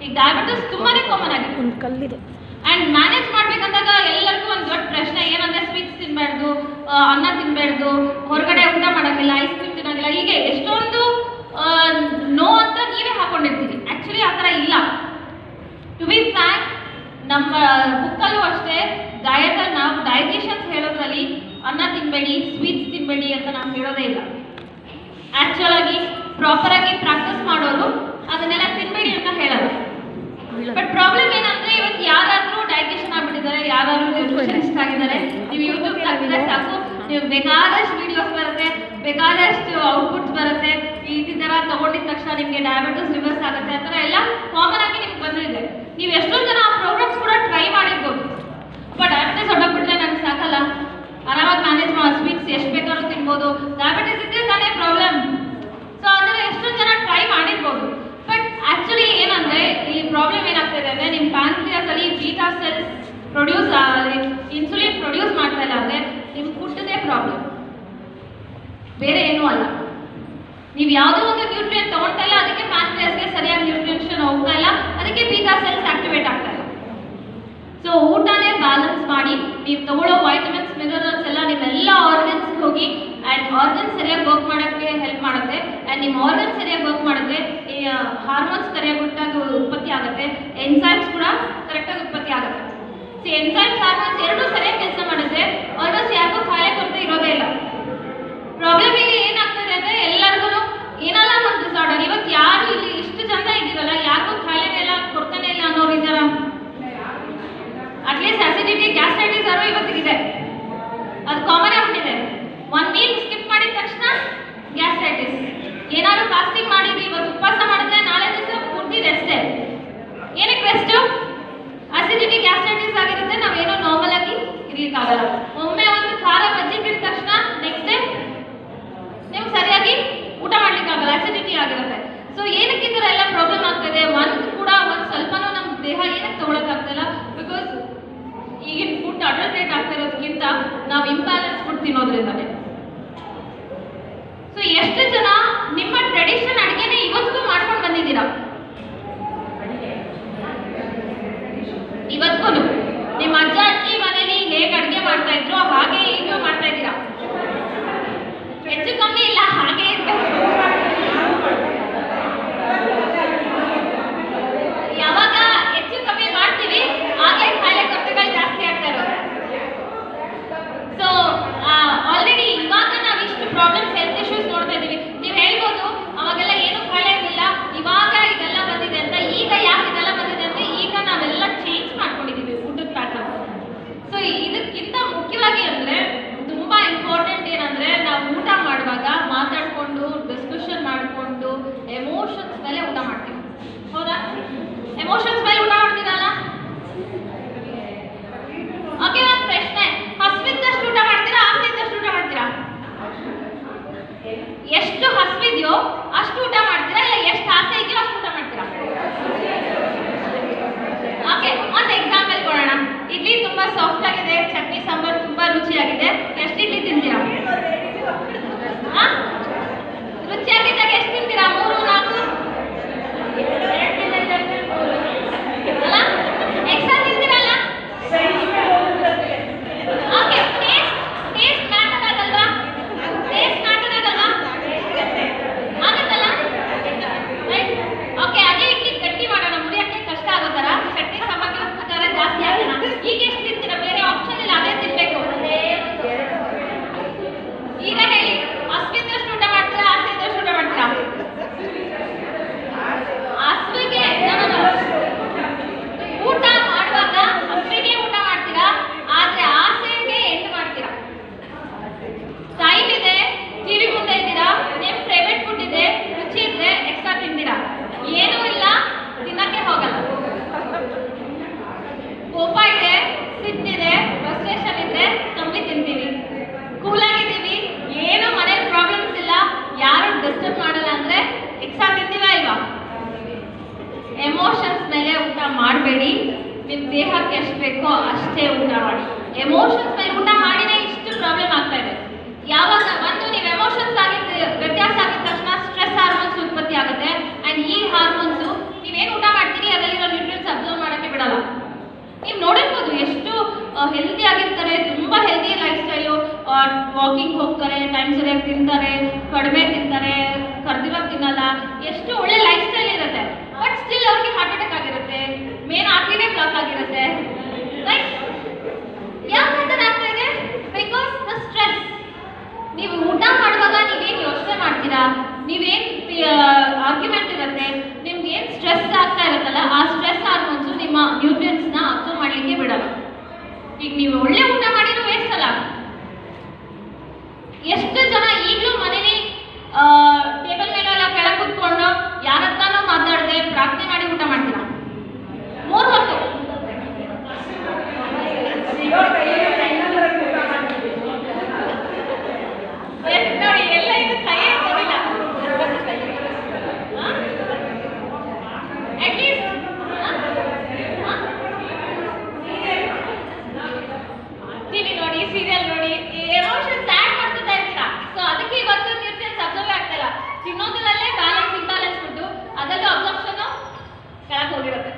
ಈಗ ಡಯಾಬಿಟಿಸ್ ತುಂಬಾನೇ ಕಾಮನ್ ಆಗಿದೆ, ಒಂದು ಕಲ್ಲಿದೆ. ಆ್ಯಂಡ್ ಮ್ಯಾನೇಜ್ ಮಾಡ್ಬೇಕಂದಾಗ ಎಲ್ಲರಿಗೂ ಒಂದು ದೊಡ್ಡ ಪ್ರಶ್ನೆ ಏನಂದರೆ ಸ್ವೀಟ್ಸ್ ತಿನ್ನಬಾರ್ದು, ಅನ್ನ ತಿನ್ನಬಾರ್ದು, ಹೊರಗಡೆ ಊಟ ಮಾಡೋಂಗಿಲ್ಲ, ಐಸ್ ಕ್ರೀಮ್ ತಿನ್ನೋಂಗಿಲ್ಲ, ಹೀಗೆ ಎಷ್ಟೊಂದು ನೋ ಅಂತ ನೀವೇ ಹಾಕೊಂಡಿರ್ತೀರಿ. ಆ್ಯಕ್ಚುಲಿ ಆ ಥರ ಇಲ್ಲ. ಟು ಬಿ ಫ್ರ್ಯಾಂಕ್, ನಮ್ಮ ಬುಕ್ಕಲ್ಲೂ ಅಷ್ಟೇ ಡಯಟಲ್ಲಿ ನಾವು ಡಯಟಿಷಿಯನ್ಸ್ ಹೇಳೋದ್ರಲ್ಲಿ ಅನ್ನ ತಿನ್ನಬೇಡಿ, ಸ್ವೀಟ್ಸ್ ತಿನ್ನಬೇಡಿ ಅಂತ ನಾವು ಹೇಳೋದೇ ಇಲ್ಲ. ಆ್ಯಕ್ಚುಲಾಗಿ ಪ್ರಾಪರಾಗಿ ಪ್ರಾಕ್ಟೀಸ್ ಮಾಡೋರು ಅದನ್ನೆಲ್ಲ ತಿನ್ನಬೇಡಿ ಅಂತ ಹೇಳೋದು. ಬಟ್ ಪ್ರಾಬ್ಲಮ್ ಏನಂದರೆ ಇವತ್ತು ಯಾರಾದರೂ ಡಯಟಿಷಿಯನ್ ಆಗಿಬಿಟ್ಟಿದ್ದಾರೆ, ಯಾರಾದರೂ ನ್ಯೂಟ್ರಿಷನಿಸ್ಟ್ ಆಗಿದ್ದಾರೆ, ನೀವು ಯೂಟ್ಯೂಬ್ ಹಾಕಿದ್ರೆ ಸಾಕು, ನೀವು ಬೇಕಾದಷ್ಟು ವೀಡಿಯೋಸ್ ಬರುತ್ತೆ, ಬೇಕಾದಷ್ಟು ಔಟ್ಪುಟ್ಸ್ ಬರುತ್ತೆ, ಈ ಥರ ತೊಗೊಂಡಿದ ತಕ್ಷಣ ನಿಮಗೆ ಡಯಾಬಿಟಿಸ್ ರಿವರ್ಸ್ ಆಗುತ್ತೆ, ಆ ಥರ ಎಲ್ಲ ಕಾಮನ್ ಆಗಿ ನಿಮ್ಗೆ ಬಂದಿದೆ. ನೀವು ಎಷ್ಟೊಂದು ಜನ ಆ ಪ್ರೋಗ್ರಾಮ್ಸ್ ಕೂಡ ಟ್ರೈ ಮಾಡಿರ್ಬೋದು. ಬಟ್ ಡಯಾಬಿಟಿಸ್ ಹೊಟ್ಟೋಗ್ಬಿಟ್ರೆ ನನಗೆ ಸಾಕಲ್ಲ, ಆರಾಮಾಗಿ ಮ್ಯಾನೇಜ್ ಸ್ವೀಟ್ಸ್ ಎಷ್ಟು ಬೇಕಾದ್ರೂ ತಿನ್ಬೋದು, ಡಯಾಬಿಟಿಸ್ ಇದ್ದರೆ ತಾನೇ ಪ್ರಾಬ್ಲಮ್. ಸೊ ಅದರ ಎಷ್ಟೊಂದು ಜನ ಟ್ರೈ ಮಾಡಿರ್ಬೋದು. ಬಟ್ ಆ್ಯಕ್ಚುಲಿ ಏನಂದರೆ ಇಲ್ಲಿ ಪ್ರಾಬ್ಲಮ್ ಏನಾಗ್ತಾಯಿದೆ ಅಂದರೆ ನಿಮ್ಮ ಪ್ಯಾನ್ಕ್ರಿಯಾಸಲ್ಲಿ beta cells produce insulin produce ಮಾಡ್ತಾ ಇಲ್ಲ ಅಂದರೆ ನಿಮ್ಮ ಫುಡ್ಡೇ ಪ್ರಾಬ್ಲಮ್, ಬೇರೆ ಏನೂ ಅಲ್ಲ. ನೀವು ಯಾವುದೋ ಒಂದು ನ್ಯೂಟ್ರಿಯನ್ ತೊಗೊಳ್ತಾ ಇಲ್ಲ, ಅದಕ್ಕೆ ಪ್ಯಾನ್ಕ್ರಿಯಾಸ್ಗೆ ಸರಿಯಾಗಿ ನ್ಯೂಟ್ರಿಷನ್ ಹೋಗ್ತಾ ಇಲ್ಲ, ಅದಕ್ಕೆ ಬೀಟಾ ಸೆಲ್ಸ್ ಆಕ್ಟಿವೇಟ್ ಆಗ್ತಾ ಇಲ್ಲ. ಸೊ ಊಟನೇ ಬ್ಯಾಲೆನ್ಸ್ ಮಾಡಿ ನೀವು ತಗೊಳ್ಳೋ ವೈಟಮಿನ್ಸ್ ಮಿನರಲ್ಸ್ ಎಲ್ಲ ನಿಮ್ಮೆಲ್ಲ ಆರ್ಗನ್ಸ್ಗೆ ಹೋಗಿ ಆ್ಯಂಡ್ ಆರ್ಗನ್ಸ್ ಸರಿಯಾಗಿ ವರ್ಕ್ ಮಾಡೋಕ್ಕೆ ಹೆಲ್ಪ್ ಮಾಡುತ್ತೆ. ಆ್ಯಂಡ್ ನಿಮ್ಮ ಆರ್ಗನ್ಸ್ ಸರಿಯಾಗಿ ವರ್ಕ್ ಮಾಡಿದ್ರೆ ಹಾರ್ಮೋನ್ಸ್ ಸರಿಯಾಗಿ ಉತ್ಪತ್ತಿ ಆಗುತ್ತೆ, ಎನ್ಸೈಮ್ಸ್ ಕೂಡ ಕರೆಕ್ಟಾಗಿ ಉತ್ಪತ್ತಿ ಆಗುತ್ತೆ. ಸೊ ಎನ್ಸೈಮ್ಸ್ ಹಾರ್ಮೋನ್ಸ್ ಎರಡೂ ಸರಿಯಾಗಿ ಕೆಲಸ ಮಾಡಿದ್ರೆ ಆಲ್ಮೋಸ್ಟ್ ಯಾರಿಗೂ ಕಾಯಿಲೆ ಕೊರತೆ ಇರೋದೇ ಇಲ್ಲ. ಪ್ರಾಬ್ಲಮ್ ಇಲ್ಲಿ ಏನಾಗ್ತದೆ ಅಂದರೆ ಎಲ್ಲರಿಗೂ ಏನಲ್ಲ ಒಂದು ಡಿಸಾರ್ಡರ್. ಇವತ್ತು ಯಾರು ಇಲ್ಲಿ ಇಷ್ಟು ಜನ ಇದ್ದೀರಲ್ಲ, ಯಾರಿಗೂ ಕಾಯಿಲೆನೆಲ್ಲ ಕೊಡ್ತಾನೆ ಇಲ್ಲ ಅನ್ನೋರು ಇದ್ದಾರ? ಅಟ್ಲೀಸ್ಟ್ ಅಸಿಡಿಟಿ, ಗ್ಯಾಸ್ಟ್ರೈಟಿಸ್ ಅವರು ಇವತ್ತಿಗಿದೆ, ಅದು ಕಾಮನ್ ಆಗ್ಬಿಟ್ಟಿದೆ. ಒಂದು ಮೀಲ್ ಸ್ಕಿಪ್ ಮಾಡಿದ ತಕ್ಷಣ ಗ್ಯಾಸ್ಟ್ರೈಟಿಸ್. ಏನಾದ್ರು ಫಾಸ್ಟಿಂಗ್ ಮಾಡಿದ್ರಿ, ಇವತ್ತು ಉಪವಾಸ ಮಾಡಿದ್ರೆ ನಾಳೆ ದಿವಸ ಪೂರ್ತಿ ರೆಸ್ಟೇ. ಏನಕ್ಕೆ ರೆಸ್ಟು? ಅಸಿಡಿಟಿ, ಗ್ಯಾಸ್ಟ್ರೈಟಿಸ್ ಆಗಿರುತ್ತೆ, ನಾವೇನೋ ನಾರ್ಮಲ್ ಆಗಿ ಇರ್ಲಿಕ್ಕಾಗಲ್ಲ. ಒಮ್ಮೆ ಒಂದು ಖಾರ ಬಜ್ಜಿ ತಿಂದ ತಕ್ಷಣ ನೆಕ್ಸ್ಟ್ ಡೇ ನೀವು ಸರಿಯಾಗಿ ಊಟ ಮಾಡ್ಲಿಕ್ಕಾಗಲ್ಲ, ಅಸಿಡಿಟಿ ಆಗಿರುತ್ತೆ. ಸೊ ಏನಕ್ಕೆ ಈ ಥರ ಎಲ್ಲ ಪ್ರಾಬ್ಲಮ್ ಆಗ್ತಾಯಿದೆ? ಒಂದು ಸ್ವಲ್ಪನೂ ನಮ್ಮ ದೇಹ ಏನಕ್ಕೆ ತೊಗೊಳಕ್ಕಾಗ್ತಾಯಿಲ್ಲ? ಬಿಕಾಸ್ ಈಗಿನ ಫುಡ್ ಅಡಲ್ಟ್ರೇಟ್ ಆಗ್ತಾ ಇರೋದಕ್ಕಿಂತ ನಾವು ಇಂಬ್ಯಾಲೆನ್ಸ್ ಫುಡ್ ತಿನ್ನೋದ್ರಿಂದಲೇ. ಸೊ ಎಷ್ಟು ಜನ ನಿಮ್ಮ ಟ್ರೆಡಿಷನ್ ಅಡುಗೆನೇ ಇವತ್ತಿಗೂ ಮಾಡ್ಕೊಂಡು ಬಂದಿದ್ದೀರಾ? ಇವತ್ತಿಗೂ ನಿಮ್ಮ ಅಜ್ಜ ಅಜ್ಜಿ ಮನೇಲಿ ಹೇಗೆ ಅಡುಗೆ ಮಾಡ್ತಾ ಇದ್ರು ಹಾಗೆ ಈಗಲೂ ಮಾಡ್ತಾ ಇದ್ದೀರಾ? ಹೆಚ್ಚು ಕಮ್ಮಿ ಇಲ್ಲ, ಹಾಗೆ ಇರಬೇಕು. ಯಾವಾಗ ಹೆಚ್ಚು ಕಮ್ಮಿ ಮಾಡ್ತೀವಿ ಆಗಲೇ ಕಾಯಿಲೆ ಕೊರತೆಗಳು ಜಾಸ್ತಿ ಆಗ್ತಾ ಇರೋದು. ಸೊ ಆಲ್ರೆಡಿ ಇವಾಗ ನಾವು ಇಷ್ಟು ಪ್ರಾಬ್ಲಮ್ಸ್, ಹೆಲ್ತ್ ಇಶ್ಯೂಸ್ ನೋಡ್ತಾ ಇದ್ದೀವಿ. ನೀವು ಹೇಳ್ಬೋದು ಅವಾಗೆಲ್ಲ ಏನೂ ಕಾಯಿಲೆ ಇರಲಿಲ್ಲ, ಇವಾಗ ಇದೆಲ್ಲ ಬಂದಿದೆ ಅಂತ. ಈಗ ಯಾಕೆ ಇದೆಲ್ಲ ಬಂದಿದೆ ಅಂದರೆ ಈಗ ನಾವೆಲ್ಲ ಚೇಂಜ್ ಮಾಡ್ಕೊಂಡಿದ್ದೀವಿ ಊಟದ ಪ್ಯಾಟರ್ನ್. ಸೊ ಇದಕ್ಕಿಂತ ಮುಖ್ಯವಾಗಿ ಅಂದರೆ ತುಂಬ ಇಂಪಾರ್ಟೆಂಟ್ ಏನಂದರೆ ನಾವು ಊಟ ಮಾಡುವಾಗ ಮಾತಾಡಿಕೊಂಡು ಡಿಸ್ಕಷನ್ ಮಾಡಿಕೊಂಡು ಎಮೋಷನ್ಸ್ ಮೇಲೆ ಊಟ ಮಾಡ್ತೀವಿ. ಹೌದಾ? ಎಮೋಷನ್ಸ್ ಮೇಲೆ ಊಟ ಮಾಡ್ತೀರಲ್ಲ? ಓಕೆ, ಒಂದು ಪ್ರಶ್ನೆ, ಹಸಿವಿದ್ದಷ್ಟು ಊಟ ಮಾಡ್ತೀರಾ, ಆಸೆ ಇದ್ದಷ್ಟು ಊಟ ಮಾಡ್ತೀರಾ? ಎಷ್ಟು ಹಸಿವಿದೆಯೋ ಅಷ್ಟು ಊಟ ಮಾಡ್ತೀರಾ, ಇಲ್ಲ ಎಷ್ಟು ಆಸೆ ಇದೆಯೋ ಅಷ್ಟು ಊಟ ಮಾಡ್ತೀರಾ? ಓಕೆ, ಒಂದು ಎಕ್ಸಾಂಪಲ್ ಕೊಡೋಣ. ಇಡ್ಲಿ ತುಂಬ ಸಾಫ್ಟ್ ಆಗಿದೆ, ಚಟ್ನಿ ಸಾಂಬಾರು ತುಂಬ ರುಚಿಯಾಗಿದೆ, ಎಷ್ಟು ಇಡ್ಲಿ ತಿಂತೀರಾ? ರುಚಿಯಾಗಿದ್ದಾಗ ಎಷ್ಟು ತಿಂತೀರಾ? 3, 4 ಅಲ್ಲ? ಎಕ್ಸ್ಟ್ರಾ ತಿಂತೀರಲ್ಲ? ಓಕೆ, ಟೇಸ್ಟ್ ಮ್ಯಾಟರ್ ಆಗಲ್ವಾ? ಟೇಸ್ಟ್ ಮ್ಯಾಟರ್ ಆಗಲ್ವಾ? ಆಗುತ್ತಲ್ಲ? ರೈಟ್? ಓಕೆ, ಅದೇ ಇಡ್ಲಿ ಗಟ್ಟಿ ಮಾಡೋಣ, ಮುರಿಯೋಕ್ಕೆ ಕಷ್ಟ ಆಗೋ ಥರ ಚಟ್ನಿ ಸಾಂಬಾರಿಗೆ ಉಪ್ಪು ಖಾರ ಜಾಸ್ತಿ ಹಾಕೋಣ. ಈಗ ಎಷ್ಟು ತಿಂತೀರಾ? ಬೇರೆ ಆಪ್ಷನ್ ಇಲ್ಲ, ಅದೇ ತಿನ್ನಬೇಕು. ಈಗ ಹೇಳಿ, ಹಸಿವಿದ್ದಷ್ಟು ಊಟ ಮಾಡ್ತೀರಾ, ಆಸೆ ಇದ್ದಷ್ಟು ಊಟ ಮಾಡ್ತೀರಾ? ಹಸಿವಿಗೆ ಊಟ ಮಾಡುವಾಗ ಹಸಿವಿಗೆ ಊಟ ಮಾಡ್ತೀರಾ, ಆದರೆ ಆಸೆಗೆ ಎಂಟು ಮಾಡ್ತೀರಾ. ಟೈಮ್ ಇದೆ, ಟಿವಿ ಮುಂದೆ ಇದ್ದೀರಾ, ನಿಮ್ಮ ಫೇವ್ರೆಟ್ ಫುಡ್ ಇದೆ, ರುಚಿ ಇದ್ರೆ ಎಕ್ಸ್ಟ್ರಾ ತಿಂತೀರಾ. ಏನೂ ಇಲ್ಲ, ತಿನ್ನಕ್ಕೆ ಹೋಗಲ್ಲ. ಕೋಪ ಇದೆ, ಸಿಟ್ಟಿದೆ, ಫ್ರಸ್ಟ್ರೇಷನ್ ಇದ್ರೆ ಕಮ್ಮಿ ತಿಂತೀವಿ. ಕೂಲಾಗಿದ್ದೀವಿ, ಏನೂ ಮನೇಲಿ ಪ್ರಾಬ್ಲಮ್ಸ್ ಇಲ್ಲ, ಯಾರು ಡಿಸ್ಟರ್ಬ್ ಮಾಡಲ್ಲ ಅಂದರೆ ಎಕ್ಸ್ಟ್ರಾ ತಿಂತೀವ ಇಲ್ವಾ? ಎಮೋಷನ್ಸ್ ಮೇಲೆ ಊಟ ಮಾಡಬೇಡಿ, ನಿಮ್ಮ ದೇಹಕ್ಕೆ ಎಷ್ಟು ಬೇಕೋ ಅಷ್ಟೇ ಊಟ ಮಾಡಿ. ಎಮೋಷನ್ಸ್ ಮೇಲೆ ಊಟ ಮಾಡಿನೇ ಇಷ್ಟು ಪ್ರಾಬ್ಲಮ್ ಆಗ್ತಾ ಇದೆ. ಯಾವಾಗ ಒಂದು ನೀವು ಎಮೋಷನ್ಸ್ ವ್ಯತ್ಯಾಸ ಆಗಿದ ತಕ್ಷಣ ಸ್ಟ್ರೆಸ್ ಹಾರ್ಮೋನ್ಸ್ ಉತ್ಪತ್ತಿ ಆಗುತ್ತೆ. ಆ್ಯಂಡ್ ಈ ಹಾರ್ಮೋನ್ಸು ನೀವೇನು ಊಟ ಮಾಡ್ತೀರಿ ಅದರಲ್ಲಿ ವಾಕಿಂಗ್ ಹೋಗ್ತಾರೆ, ಟೈಮ್ ಸರಿಯಾಗಿ ತಿಂತಾರೆ, ಕಡಿಮೆ ತಿಂತಾರೆ, ಕರ್ದಿರೋ ತಿನ್ನಲ್ಲ, ಎಷ್ಟು ಒಳ್ಳೆ ಲೈಫ್ ಸ್ಟೈಲ್ ಇರುತ್ತೆ. ಬಟ್ ಸ್ಟಿಲ್ ಅವ್ರಿಗೆ ಹಾರ್ಟ್ ಅಟ್ಯಾಕ್ ಆಗಿರುತ್ತೆ, ಮೇನ್ ಆರ್ಟರಿನೇ ಬ್ಲಾಕ್ ಆಗಿರುತ್ತೆ. ರೈಟ್? ಯಾಕೆ ಆ ಥರ ಆಗ್ತಾ ಇದೆ? Because the stress. ನೀವು ಊಟ ಮಾಡುವಾಗ ನೀವೇನು ಯೋಚನೆ ಮಾಡ್ತೀರಾ, ನೀವೇನು ಆರ್ಗ್ಯುಮೆಂಟ್ ಇರುತ್ತೆ, ನಿಮ್ಗೆ ಏನು ಸ್ಟ್ರೆಸ್ ಆಗ್ತಾ ಇರುತ್ತಲ್ಲ, ಆ ಸ್ಟ್ರೆಸ್ ಹಾರ್ಮೋನ್ಸು ನಿಮ್ಮ ನ್ಯೂಟ್ರಿಯನ್ಸ್ನ ಅಬ್ಸರ್ವ್ ಮಾಡಲಿಕ್ಕೆ ಬಿಡಲ್ಲ. ಈಗ ನೀವು ಒಳ್ಳೆ ಊಟ ಮಾಡಿದ್ರು ವೇಸ್ಟ್ ಅಲ್ಲ. ಎಷ್ಟು ಜನ ಈಗಲೂ ಮನೇಲಿ ಟೇಬಲ್ ಮೇಲೆಲ್ಲ ಕೆಳಗೆ ಕೂತ್ಕೊಂಡು ಯಾರ ಹತ್ರನೂ ಮಾತಾಡದೆ ಪ್ರಾರ್ಥನೆ ಮಾಡಿ ಊಟ ಮಾಡ್ತೀರಾ? 3 ಹೊತ್ತು ನೋಡಿ, ಎಲ್ಲ ಇದು ಕೈಯೇ ಕೊಡಿಲ್ಲ. ಅಟ್ಲೀಸ್ಟ್ ಟಿವಿ ನೋಡಿ, ಸೀರಿಯಲ್ ನೋಡಿ, ಎಮೋಷನ್ಸ್ ಆ್ಯಡ್ ಮಾಡ್ಕೊತಾ ಇರ್ತೀರಾ. ಸೊ ಅದಕ್ಕೆ ಇವತ್ತು ನ್ಯೂಟ್ರಿಯನ್ಸ್ ಅಬ್ಸರ್ವ್ ಆಗ್ತಾ ಇಲ್ಲ. ತಿನ್ನೋದ್ರಲ್ಲೇ ಬ್ಯಾಲೆನ್ಸ್ ಇಂಬ್ಯಾಲೆನ್ಸ್ ಫುಡ್ಡು, ಅದರಲ್ಲೂ ಅಬ್ಸಾರ್ಪ್ಷನ್ ಕೆಳಗೆ ಹೋಗಿರುತ್ತೆ.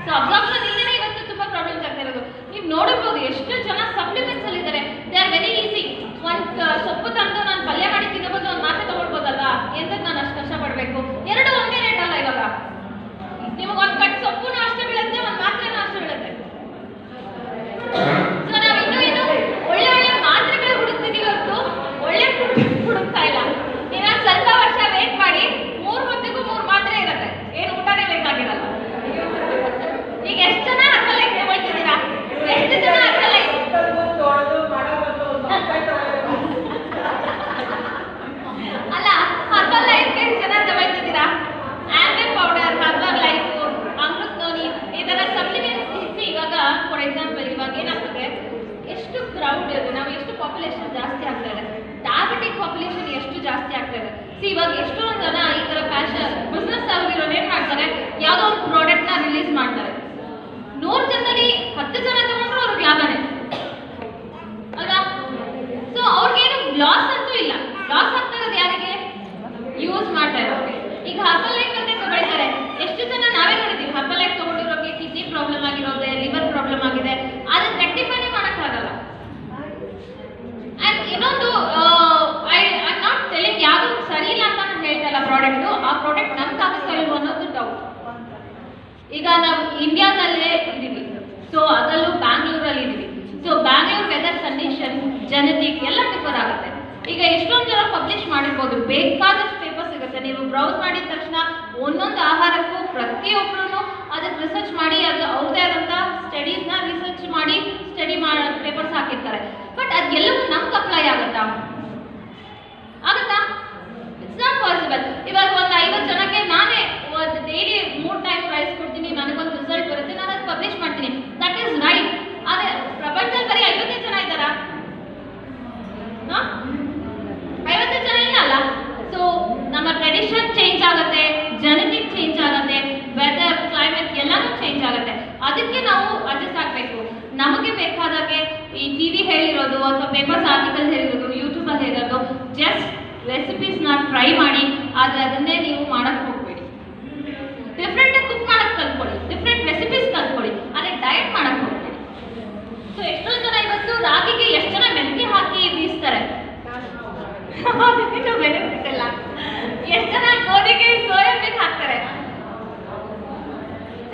ಸೊ ಅಬ್ಸಾರ್ಪ್ಷನ್ ಇಲ್ಲದೇ ಇವತ್ತು ತುಂಬ ಪ್ರಾಬ್ಲಮ್ಸ್ ಆಗ್ತಾ ಇರೋದು. ನೀವು ನೋಡಿರ್ಬೋದು ಎಷ್ಟು ಜನ ಸಪ್ಲಿಮೆಂಟ್ಸ್ ಅಲ್ಲಿ ಇದ್ದಾರೆ. They are very easy. ಒಂದು ಸೊಪ್ಪು ತಂದು ನಾನು ಪಲ್ಯ ಮಾಡಿ ತಿನ್ನಬಹುದು, ಒಂದು ಮಾತ್ರೆ ತಗೊಳ್ಬೋದಲ್ಲ, ಎಂತದ್ದು ನಾನು ಅಷ್ಟು ಕಷ್ಟಪಡಬೇಕು? ಎರಡು ಒಂದೇ ರೇಟ್ ಅಲ್ಲ ಇವಾಗ. ನಿಮಗೆ ಒಂದು ಕಟ್ ಸೊಪ್ಪುನೂ ಅಷ್ಟೇ ಬೀಳುತ್ತೆ, ಒಂದು ಮಾತ್ರೆನೂ ಅಷ್ಟೇ ಬೀಳುತ್ತೆ. ಸೊ ನಾವು ಇನ್ನೂ ಒಳ್ಳೆ ಒಳ್ಳೆ ಮಾತ್ರೆಗಳು ಹುಡುಕ್ತಿದ್ದೀವಿ ಹೊರತು ಒಳ್ಳೆ ಫುಡ್ ಹುಡುಕ್ತಾ ಇಲ್ಲ. ಇನ್ನೊಂದು ಸ್ವಲ್ಪ ವರ್ಷ ವೇಟ್ ಮಾಡಿ, 3 ಹೊತ್ತಿಗೂ 3 ಮಾತ್ರೆ ಇರುತ್ತೆ, ಏನು ಊಟನೇ ಬೇಕಾಗಿರಲ್ಲ. ಈಗ ಎಷ್ಟು ಜನ ಹತ್ತಲ್ಲ ತಗೊಳ್ತಿದ್ದೀರಾ? ಎಷ್ಟು ಜನ ಹತ್ತಲ್ಲ? ಅಲ್ಲ, ಹರ್ಬಲ್ ಲೈಫ್ಗೆ ಜನ ತಗೊಳ್ತಿದ್ದೀರಾ? Almond powder, Herbalife, Amrit noni, ಈ ಥರ ಸಪ್ಲಿಮೆಂಟ್ಸ್ ಹೆಚ್ಚು. ಇವಾಗ ಫಾರ್ ಎಕ್ಸಾಂಪಲ್ ಇವಾಗ ಏನಾಗ್ತದೆ, ಎಷ್ಟು ಕ್ರೌಡ್ ಇದೆ, ನಾವು ಎಷ್ಟು ಪಾಪ್ಯುಲೇಷನ್ ಜಾಸ್ತಿ ಆಗ್ತಾ ಇದೆ, ಡಯಾಬಿಟಿಕ್ ಪಾಪ್ಯುಲೇಷನ್ ಎಷ್ಟು ಜಾಸ್ತಿ ಆಗ್ತಾ ಇದೆ. ಇವಾಗ ಎಷ್ಟೊಂದು ಜನ ಈ ಥರ ಫ್ಯಾಷನ್ ಬಿಸ್ನೆಸ್ ಆಗಿರೋರು ಏನು ಮಾಡ್ತಾರೆ, ಯಾವುದೋ ಒಂದು ಪ್ರಾಡಕ್ಟ್ನ ರಿಲೀಸ್ ಮಾಡ್ತಾರೆ. 100 ಜನದಲ್ಲಿ 10 ಜನ ತಗೊಂಡ್ರು ಅವ್ರಿಗೆ ಲಾಭನೇ ಅಲ್ವಾ? ಸೊ ಅವ್ರಿಗೇನು ಲಾಸ್ ಅಂತೂ ಇಲ್ಲ. ಲಾಸ್ ಆಗ್ತಾ ಇರೋದು ಯಾರಿಗೆ? ಯೂಸ್ ಮಾಡ್ತಾ ಇರೋರಿಗೆ. ಈಗ ಹರ್ಬಲ್ ಲೈಫ್ ಅಂತ ತಗೊಳ್ತಾರೆ, ಎಷ್ಟು ಜನ ನಾವೇ ನೋಡಿದ್ದೀವಿ ಹರ್ಬಲ್ ಲೈಫ್ ತಗೊಂಡಿರೋರಿಗೆ ಕಿಡ್ನಿ ಪ್ರಾಬ್ಲಮ್ ಆಗಿರೋದೆ, ಲಿವರ್ ಪ್ರಾಬ್ಲಮ್ ಆಗಿದೆ, ಅದನ್ನ ರೆಕ್ಟಿಫೈನೇ ಮಾಡೋಕ್ಕಾಗಲ್ಲ. ಆ್ಯಂಡ್ ಇನ್ನೊಂದು ಐ ನಾಟ್ ಟೆಲಿಂಗ್ ಯಾವುದು ಸರಿ ಇಲ್ಲ ಅಂತ ನಾನು ಹೇಳ್ತಾ ಇಲ್ಲ. ಪ್ರಾಡಕ್ಟು, ಆ ಪ್ರಾಡಕ್ಟ್ ನಮ್ಗೆ ಆಗುತ್ತಾ ಇಲ್ವೋ ಅನ್ನೋದು ಡೌಟ್. ಈಗ ನಾವು ಇಂಡಿಯಾದಲ್ಲೇ ಇದ್ದೀವಿ, ಸೊ ಅದರಲ್ಲೂ ಬ್ಯಾಂಗ್ಳೂರಲ್ಲಿ ಇದ್ದೀವಿ. So Bangalore weather condition, genetic ಎಲ್ಲ ಡಿಫರ್ ಆಗುತ್ತೆ. ಈಗ ಎಷ್ಟೊಂದು ಜನ ಪಬ್ಲಿಷ್ ಮಾಡಿರ್ಬೋದು, ಬೇಕಾದಷ್ಟು ಪೇಪರ್ ಸಿಗುತ್ತೆ. ನೀವು ಬ್ರೌಸ್ ಮಾಡಿದ ತಕ್ಷಣ ಒಂದೊಂದು ಆಹಾರಕ್ಕೂ ಪ್ರತಿಯೊಬ್ಬರೂ ಅದಕ್ಕೆ ರಿಸರ್ಚ್ ಮಾಡಿ, ಅದು ಅವ್ರದೇ ಆದಂಥ ಸ್ಟಡೀಸ್ನ ರಿಸರ್ಚ್ ಮಾಡಿ ಪೇಪರ್ಸ್ ಹಾಕಿರ್ತಾರೆ. ಬಟ್ ಅದೆಲ್ಲವೂ ನಮ್ಗೆ ಅಪ್ಲೈ ಆಗುತ್ತಾ? It's not possible. ಇವಾಗ ಒಂದು 50 ಜನಕ್ಕೆ ನಾನೇ ಒಂದು ಡೈಲಿ 3 ಟೈಮ್ ರೈಸ್ ಕೊಡ್ತೀನಿ, ನನಗೊಂದು ರಿಸಲ್ಟ್ ಬರುತ್ತೆ, ನಾನು ಅದು ಪಬ್ಲಿಷ್ ಮಾಡ್ತೀನಿ, ದಟ್ ಈಸ್ ರೈಟ್. ಆದರೆ ಪ್ರಪಂಚದಲ್ಲಿ ಬರೀ 50 ಜನ ಇದ್ದಾರಾ? 50 ಜನ ಇಲ್ಲ ಅಲ್ಲ. ಸೊ ನಮ್ಮ ಟ್ರೆಡಿಷನ್ ಚೇಂಜ್ ಆಗುತ್ತೆ, ಜೆನೆಟಿಕ್ ಚೇಂಜ್ ಆಗುತ್ತೆ, ವೆದರ್, ಕ್ಲೈಮೇಟ್ ಎಲ್ಲನೂ ಚೇಂಜ್ ಆಗುತ್ತೆ. ಅದಕ್ಕೆ ನಾವು ಅಡ್ಜಸ್ಟ್ ಆಗಬೇಕು. ನಮಗೆ ಬೇಕಾದಾಗೆ ಈ ಟಿವಿ ಹೇಳಿರೋದು ಅಥವಾ ಪೇಪರ್ಸ್ ಆರ್ಟಿಕಲ್ಸ್ ಹೇಳಿರೋದು, ಯೂಟ್ಯೂಬಲ್ಲಿ ಹೇಳಿರೋದು, ಜಸ್ಟ್ ರೆಸಿಪೀಸ್ನ ಟ್ರೈ ಮಾಡಿ, ಆದರೆ ಅದನ್ನೇ ನೀವು ಮಾಡೋಕ್ಕೆ ಹೋಗಬೇಡಿ. ಡಿಫ್ರೆಂಟಾಗಿ ಕುಕ್ ಮಾಡೋಕ್ಕೆ ಕಲ್ತ್ಕೊಳ್ಳಿ, ಡಿಫ್ರೆಂಟ್ ರೆಸಿಪೀಸ್ ಕಲ್ತ್ಕೊಳ್ಳಿ, ಆದರೆ ಡಯಟ್ ಮಾಡೋಕ್ಕೆ ಹೋಗಬೇಡಿ. ಸೊ ಎಷ್ಟೊಂದು ಜನ ಇವತ್ತು ರಾಗಿಗೆ ಎಷ್ಟು ಜನ ಮೆಂತ್ಯ ಹಾಕಿ ಬೀಸ್ತಾರೆ, ಅದಕ್ಕಿಂತ ಬೆನಿಫಿಟ್ ಇಲ್ಲ. ಎಷ್ಟು ಜನ ಗೋಧಿಗೆ ಸೋಯಾಬೀನ್ ಹಾಕ್ತಾರೆ.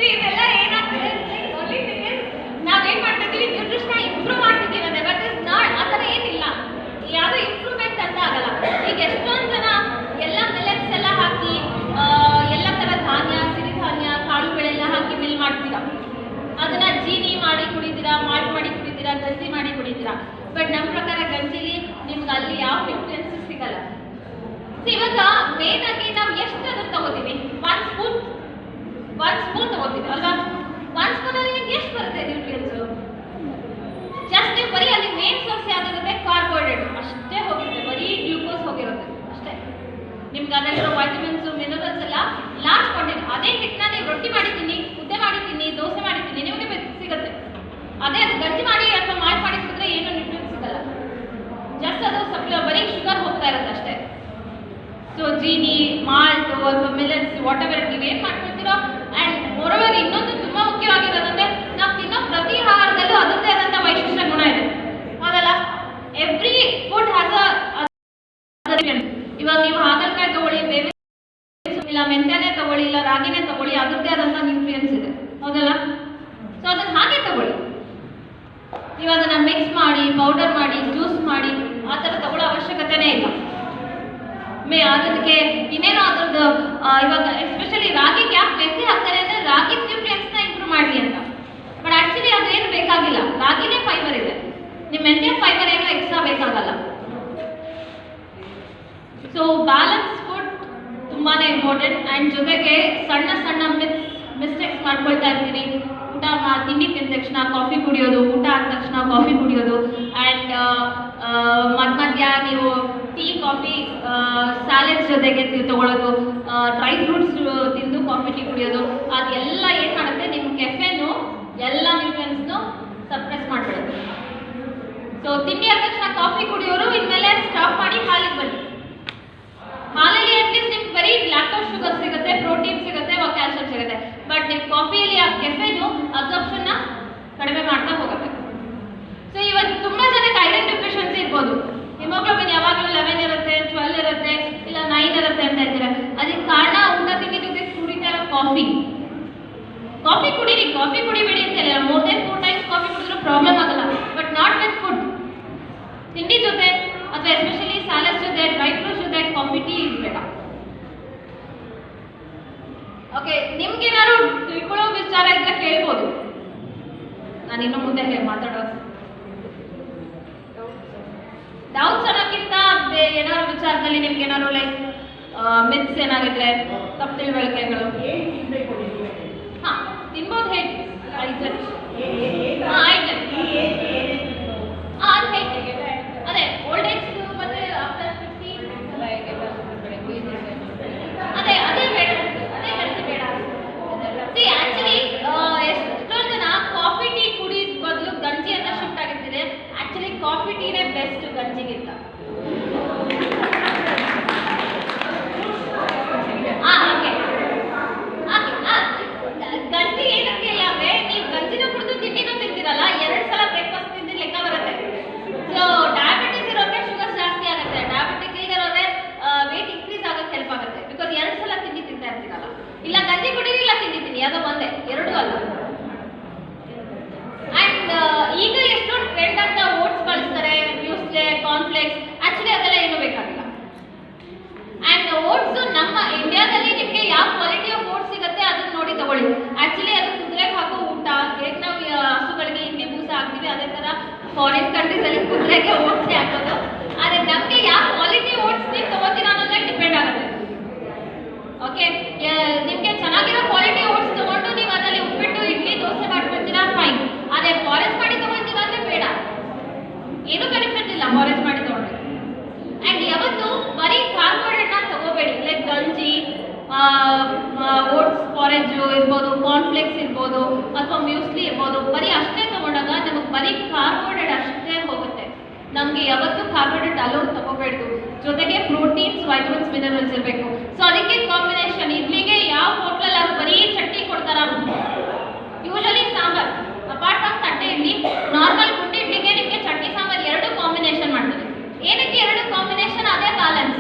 ಇದೆಲ್ಲ ಏನಾಗ್ತದೆ, ನಾವೇನ್ ಮಾಡ್ತಿದ್ದೀವಿ, ನ್ಯೂಟ್ರಿಷನ್ ಇಂಪ್ರೂವ್ ಮಾಡ್ತಿದ್ದೀವಿ ಅಂದ್ರೆ, ಬಟ್ ಇಸ್ ನಾಟ್ ಆ ಥರ ಏನಿಲ್ಲ, ಯಾವುದೋ ಇಂಪ್ರೂವ್ಮೆಂಟ್ ಅಂತ ಆಗಲ್ಲ. ಈಗ ಎಷ್ಟೊಂದು ಜನ ಎಲ್ಲ ಮಿಲೆಟ್ಸ್ ಎಲ್ಲ ಹಾಕಿ, ಎಲ್ಲ ಥರ ಧಾನ್ಯ, ಸಿರಿಧಾನ್ಯ, ಕಾಳುಗಳೆಲ್ಲ ಹಾಕಿ ಮಿಲ್ ಮಾಡ್ತೀರಾ, ಅದನ್ನ ಜೀನಿ ಮಾಡಿ ಕುಡಿತೀರಾ, ಮಾಲ್ಟ್ ಮಾಡಿ ಕುಡಿತೀರಾ, ಗಂಜಿ ಮಾಡಿ ಕುಡಿತೀರಾ. ಬಟ್ ನಮ್ಮ ಪ್ರಕಾರ ಗಂಜಿಲಿ ನಿಮ್ಗೆ ಅಲ್ಲಿ ಯಾವ ನ್ಯೂಟ್ರಿಯನ್ಸ್ ಸಿಗಲ್ಲ. ಇವಾಗ ಮೇನ್ ಆಗಿ ನಾವು ಎಷ್ಟು ಅದನ್ನು ತಗೋತೀವಿ, 1 ಸ್ಪೂನ್ ತಗೋತೀವಿ ಅಲ್ವಾ? 1 ಸ್ಪೂನಲ್ಲಿ ನಿಮ್ಗೆ ಎಷ್ಟು ಬರುತ್ತೆ ನ್ಯೂಟ್ರಿಯನ್ಸು? ಜಸ್ಟ್ ನೀವು ಬರೀ ಅಲ್ಲಿ ಮೇನ್ ಸೋರ್ಸ್ ಯಾವುದಿರುತ್ತೆ, ಕಾರ್ಬೋಹೈಡ್ರೇಟ್ ಅಷ್ಟೇ ಹೋಗಿರುತ್ತೆ, ಬರೀ ಗ್ಲೂಕೋಸ್ ಹೋಗಿರುತ್ತೆ ಅಷ್ಟೇ. ನಿಮ್ಗೆ ಅದರಲ್ಲಿರೋ ವೈಟಮಿನ್ಸು, ಮಿನರಲ್ಸ್ ಎಲ್ಲ ಲಾರ್ಜ್ ಕ್ವಾಂಟಿಟಿ. ಅದೇ ಹಿಟ್ಟನ್ನ ನೀವು ರೊಟ್ಟಿ ಮಾಡಿದ್ದೀನಿ, ಮುದ್ದೆ ಮಾಡಿದ್ದೀನಿ, ದೋಸೆ ಮಾಡಿದ್ದೀನಿ, ನಿಮಗೆ ಸಿಗುತ್ತೆ. ಅದೇ ಅದು ಗಂಜಿ ಮಾಡಿ ಅಥವಾ ಮಾಲ್ಟ್ ಮಾಡಿ ಕುಡಿದ್ರೆ ಏನೂ ನ್ಯೂಟ್ರಿಯನ್ಸ್ ಸಿಗಲ್ಲ. ಜಸ್ಟ್ ಅದು ಬರೀ ಶುಗರ್ ಹೋಗ್ತಾ ಇರುತ್ತೆ ಅಷ್ಟೇ. ಸೊ ಜೀನಿ, ಮಾಲ್ಟು ಅಥವಾ ಮಿಲೆಟ್ಸ್, ವಾಟ್ ಎವರ್ ನೀವು ಏನು ಮಾಡ್ಕೊಳ್ತೀರೋ. ಆ್ಯಂಡ್ ಮೊರವರ್ ಇನ್ನೊಂದು ತುಂಬ ಮುಖ್ಯವಾಗಿರೋದಂದರೆ, ನಾವು ತಿನ್ನೋ ಪ್ರತಿ ಆಹಾರದಲ್ಲೂ ಅದರದ್ದೇ ಆದಂಥ ವೈಶಿಷ್ಟ್ಯ ಗುಣ ಇದೆ. ಹೌದಲ್ಲ? ಎವ್ರಿ ಫುಡ್ ಮೆಂತ್ಯನೇ ತಗೊಳ್ಳಿ, ಇಲ್ಲ ರಾಗಿನೇ ತಗೊಳ್ಳಿ, ಅದರದ್ದೇ ಆದಂಥ ನ್ಯೂಟ್ರಿಯನ್ಸ್ ಇದೆ, ಹೌದಲ್ಲ? ಸೊ ಅದನ್ನು ಹಾಗೆ ತಗೊಳ್ಳಿ. ನೀವು ಅದನ್ನು ಮಿಕ್ಸ್ ಮಾಡಿ, ಪೌಡರ್ ಮಾಡಿ, ಜ್ಯೂಸ್ ಮಾಡಿ ಆ ಥರ ತಗೊಳ್ಳೋ ಅವಶ್ಯಕತೆನೇ ಇಲ್ಲ. ಅದಕ್ಕೆ ಇನ್ನೇನೋ ಅದ್ರದ್ದು ಇವಾಗ ಎಸ್ಪೆಷಲಿ ರಾಗಿಗೆ ಯಾಕೆ ಮೆಂತ್ಯ ಹಾಕ್ತಾರೆ ಅಂದರೆ ರಾಗಿ ನ್ಯೂಟ್ರಿಯನ್ಸ್ನ ಇಂಪ್ರೂವ್ ಮಾಡಲಿ ಅಂತ. ಬಟ್ ಆ್ಯಕ್ಚುಲಿ ಅದೇನು ಬೇಕಾಗಿಲ್ಲ, ರಾಗಿನೇ ಫೈಬರ್ ಇದೆ, ನಿಮ್ಮ ಮೆಂತ್ಯ ಫೈಬರ್ ಏನೋ ಎಕ್ಸ್ಟ್ರಾ ಬೇಕಾಗಲ್ಲ. ಸೊ ಬ್ಯಾಲೆನ್ಸ್ ಫುಡ್ ತುಂಬಾ ಇಂಪಾರ್ಟೆಂಟ್. ಆ್ಯಂಡ್ ಜೊತೆಗೆ ಸಣ್ಣ ಸಣ್ಣ ಮಿಸ್ಟೇಕ್ಸ್ ಮಾಡ್ಕೊಳ್ತಾ ಇರ್ತೀನಿ. ತಿಂಡಿ ತಿಂದ ತಕ್ಷಣ ಕಾಫಿ ಕುಡಿಯೋದು, ಊಟ ಆದ ತಕ್ಷಣ ಕಾಫಿ ಕುಡಿಯೋದು, ಆ್ಯಂಡ್ ಮಧ್ಯ ನೀವು ಟೀ ಕಾಫಿ ಸ್ಯಾಲೆಡ್ಸ್ ಜೊತೆಗೆ ತಗೊಳ್ಳೋದು, ಡ್ರೈ ಫ್ರೂಟ್ಸ್ ತಿಂದು ಕಾಫಿ ಟೀ ಕುಡಿಯೋದು, ಅದೆಲ್ಲ ಏನು ಮಾಡುತ್ತೆ, ನಿಮ್ಮ ಕೆಫೆನು ಎಲ್ಲ ನ್ಯೂಟ್ರಿಯನ್ಸ್ನು ಸಪ್ರೆಸ್ ಮಾಡಿಬಿಡುತ್ತೆ. ಸೊ ತಿಂಡಿ ಆದ ತಕ್ಷಣ ಕಾಫಿ ಕುಡಿಯೋರು ಇನ್ಮೇಲೆ ಸ್ಟಾಪ್ ಮಾಡಿ ಹಾಲಿಗೆ ಬನ್ನಿ. ಹಾಲಲ್ಲಿ ಅಟ್ಲೀಸ್ಟ್ ನಿಮ್ಗೆ ಬರೀ ಲ್ಯಾಕ್ಟೋಸ್ ಶುಗರ್ ಸಿಗುತ್ತೆ, ಪ್ರೋಟೀನ್ ಸಿಗುತ್ತೆ, ಕ್ಯಾಲ್ಸಿಯಂ ಸಿಗುತ್ತೆ. ಬಟ್ ನಿಮ್ಮ ಕಾಫಿಯಲ್ಲಿ ಆ ಕೆಫೆನು ಅಬ್ಸರ್ಪ್ಷನ್ನ ಕಡಿಮೆ ಮಾಡ್ತಾ ಹೋಗುತ್ತೆ. ಸೊ ಇವತ್ತು ತುಂಬ ಜನಕ್ಕೆ ಐರನ್ ಡೆಫಿಷಿಯನ್ಸಿ ಇರ್ಬೋದು. ಹಿಮೋಗ್ಲೋಬಿನ್ ಯಾವಾಗಲೂ 11 ಇರುತ್ತೆ, 12 ಇರುತ್ತೆ, ಇಲ್ಲ 9 ಇರುತ್ತೆ ಅಂತ ಹೇಳ್ತೀರಾ. ಅದಕ್ಕೆ ಕಾರಣ ಊಟ ತಿಂಡಿ ಜೊತೆ ಕುಡಿತಾ ಇರೋ ಕಾಫಿ. ಕಾಫಿ ಕುಡೀರಿ, ಕಾಫಿ ಕುಡಿಬೇಡಿ ಅಂತ ಹೇಳಿಲ್ಲ. ಮೋರ್ ದೆನ್ 4 ಟೈಮ್ಸ್ ಕಾಫಿ ಕುಡಿದ್ರೂ ಪ್ರಾಬ್ಲಮ್ ಆಗಲ್ಲ, ಬಟ್ ನಾಟ್ ವಿತ್ ಫುಡ್. ತಿಂಡಿ ಜೊತೆ ಅಥವಾ ಎಸ್ಪೆಷಲಿ ಸ್ಯಾಲಡ್ಸ್ ಜೊತೆ, ಡ್ರೈ ಫ್ರೂಟ್ಸ್ ಜೊತೆ ಕಾಫಿ ಟೀ ಬೇಡ. ಓಕೆ, ನಿಮ್ಗೇನಾದ್ರು ತಿಳ್ಕೊಳ್ಳೋ ವಿಚಾರ ಇದ್ರೆ ಕೇಳ್ಬೋದು, ನಾನು ಇನ್ನು ಮುಂದೆ ಮಾತಾಡೋದು. ಡೌಟ್ಸ್ ಅನ್ನೋಕ್ಕಿಂತ ಏನಾದ್ರು ವಿಚಾರದಲ್ಲಿ ನಿಮ್ಗೆ ಏನಾದ್ರು ಲೈಕ್ ಮಿತ್ಸ್ ಏನಾಗಿದ್ರೆ, ತಪ್ಪು ತಿಳುವಳಿಕೆಗಳು ತಿನ್ಬೋದು ಹೇಳಿ. ಆಯ್ತು ಅದು ಹೇಳ್ತೀವಿ. ಅದೇ ಓಲ್ಡ್ ಏಜ್ ಮತ್ತೆ ಆಫ್ಟರ್ 50 ಅದೇ ಬೇಡ, ಅದೇ ಹೆಲ್ತ್ ಬೇಡ. ಸಿ ಆ್ಯಕ್ಚುಲಿ ಎಷ್ಟೊಂದು ಜನ ಕಾಫಿ ಟೀ ಕುಡಿದ ಬದಲು ಗಂಜಿ ಅಂತ ಶಿಫ್ಟ್ ಆಗಿರ್ತಿದೆ. ಆ್ಯಕ್ಚುಲಿ ಕಾಫಿ ಟೀನೇ ಬೆಸ್ಟ್ ಗಂಜಿಗಿಂತ. ಗಂಜಿ ಏನಕ್ಕೆ ಇಲ್ಲ ಅಂದರೆ ನೀವು ಗಂಜಿನೂ ಕುಡಿದು ತಿಂಡಿನೂ ತಿಂತೀರಲ್ಲ, 2 ಸಲ ಬ್ರೇಕ್ಫಾಸ್ಟ್ ತಿಂದಿದ್ದು ಲೆಕ್ಕ ಬರುತ್ತೆ. ಸೊ ಡಯಾಬಿಟಿಸ್ ಇರೋರಿಗೆ ಶುಗರ್ ಜಾಸ್ತಿ ಆಗುತ್ತೆ, ಡಯಾಬಿಟಿಕ್ ಇರೋರೆ ವೇಟ್ ಇನ್ಕ್ರೀಸ್ ಆಗೋಕ್ಕೆ ಹೆಲ್ಪ್ ಆಗುತ್ತೆ. ಬಿಕಾಸ್ 2 ಸಲ ತಿಂಡಿ ತಿಂತಾ ಇರ್ತೀರಲ್ಲ. ಇಲ್ಲ ಗಂಜಿ ಕುಡೀರಿ, ಇಲ್ಲ ತಿಂಡಿ ತಿನ್ನಿ, ಅದು ಒಂದೇ, ಎರಡೂ ಅಲ್ಲ. ಆ್ಯಂಡ್ ಈಗ ಎಷ್ಟೊಂದು ಟ್ರೆಂಡ್ ಅಂತ ಓಟ್ಸ್ ಬಳಸ್ತಾರೆ, ಮ್ಯೂಸ್ಲೆ, ಕಾರ್ನ್ಫ್ಲೇಕ್ಸ್. ಆ್ಯಕ್ಚುಲಿ ಅದೆಲ್ಲ ಏನೂ ಬೇಕಾಗಿಲ್ಲ. ಆ್ಯಂಡ್ ಓಟ್ಸು ನಮ್ಮ ಇಂಡಿಯಾದಲ್ಲಿ ನಿಮಗೆ ಯಾವ ಕ್ವಾಲಿಟಿ ಆಫ್ ಓಟ್ಸ್ ಸಿಗುತ್ತೆ ಅದನ್ನು ನೋಡಿ ತಗೊಳ್ಳಿ. ಆ್ಯಕ್ಚುಲಿ ಅದು ಕುದುರೆಗೆ ಹಾಕೋ ಊಟ. ಹೇಗೆ ನಾವು ಹಸುಗಳಿಗೆ ಹಿಂಡಿ ಬೂಸ ಹಾಕ್ತೀವಿ, ಅದೇ ಥರ ಫಾರಿನ್ ಕಂಟ್ರೀಸಲ್ಲಿ ಕುದುರೆಗೆ ಓಟ್ಸೇ ಹಾಕೋದು. ಆದರೆ ನಮಗೆ ಯಾವ ಕ್ವಾಲಿಟಿ ಓಟ್ಸ್ ನೀವು ತೊಗೋತೀರಾ ಅನ್ನೋದೇ ಡಿಪೆಂಡ್ ಆಗುತ್ತೆ. ಓಕೆ, ನಿಮಗೆ ಚೆನ್ನಾಗಿರೋ ಕ್ವಾಲಿಟಿ ಓಟ್ಸ್ ತೊಗೊಂಡು ನೀವು ಅದರಲ್ಲಿ ಉಪ್ಪಿಟ್ಟು, ಇಡ್ಲಿ, ದೋಸೆ ಮಾಡ್ಕೊಳ್ತೀರಾ, ಫೈನ್. ಆದರೆ ಫಾರೆಸ್ಟ್ ಮಾಡಿ ತೊಗೊಳ್ತೀರಾ ಅಂದರೆ ಬೇಡ, ಏನೂ ಬೆನಿಫಿಟ್ ಇಲ್ಲ ಫಾರೆಸ್ಟ್ ಮಾಡಿ ತೊಗೊಂಡ್ರೆ. ಆ್ಯಂಡ್ ಯಾವತ್ತು ಬರೀ ಕಾರ್ಬೋಹೈಡ್ರೇಟ್ನ ತಗೋಬೇಡಿ. ಲೈಕ್ ಗಂಜಿ, ಓಟ್ಸ್ ಪಾರೇಜು ಇರ್ಬೋದು, ಕಾರ್ನ್ಫ್ಲೇಕ್ಸ್ ಇರ್ಬೋದು, ಅಥವಾ ಮ್ಯೂಸ್ಲಿ ಇರ್ಬೋದು, ಬರೀ ಅಷ್ಟೇ ತೊಗೊಂಡಾಗ ನಮಗೆ ಬರೀ ಕಾರ್ಬೋಹೈಡ್ರೇಟ್ ಅಷ್ಟೇ ಹೋಗುತ್ತೆ. ನಮಗೆ ಯಾವತ್ತೂ ಕಾರ್ಬೋಹೈಡ್ರೇಟ್ ಅಲೋಡ್ ತಗೋಬೇಡ್ದು. ಜೊತೆಗೆ ಪ್ರೋಟೀನ್ಸ್, ವೈಟಮಿನ್ಸ್, ಮಿನರಲ್ಸ್ ಇರಬೇಕು. ಸೊ ಅದಕ್ಕೆ ಕಾಂಬಿನೇಷನ್ ಇಡ್ಲಿಗೆ ಯಾವ ಹೋಟ್ಲಲ್ಲಿ ಅವರು ಬರೀ ಚಟ್ನಿ ಕೊಡ್ತಾರ, ಯೂಶಲಿ ಸಾಂಬಾರ್. ಅಪಾರ್ಟ್ ಫ್ರಮ್ ತಟ್ಟೆ ಇಡ್ಲಿ, ನಾರ್ಮಲ್ ಗುಂಡಿ ಇಡ್ಲಿಗೆ ನಿಮಗೆ ಚಟ್ನಿ ಸಾಂಬಾರ್ 2 ಕಾಂಬಿನೇಷನ್ ಮಾಡ್ತಾರೆ. ಏನಕ್ಕೆ 2 ಕಾಂಬಿನೇಷನ್? ಅದೇ ಬ್ಯಾಲೆನ್ಸ್.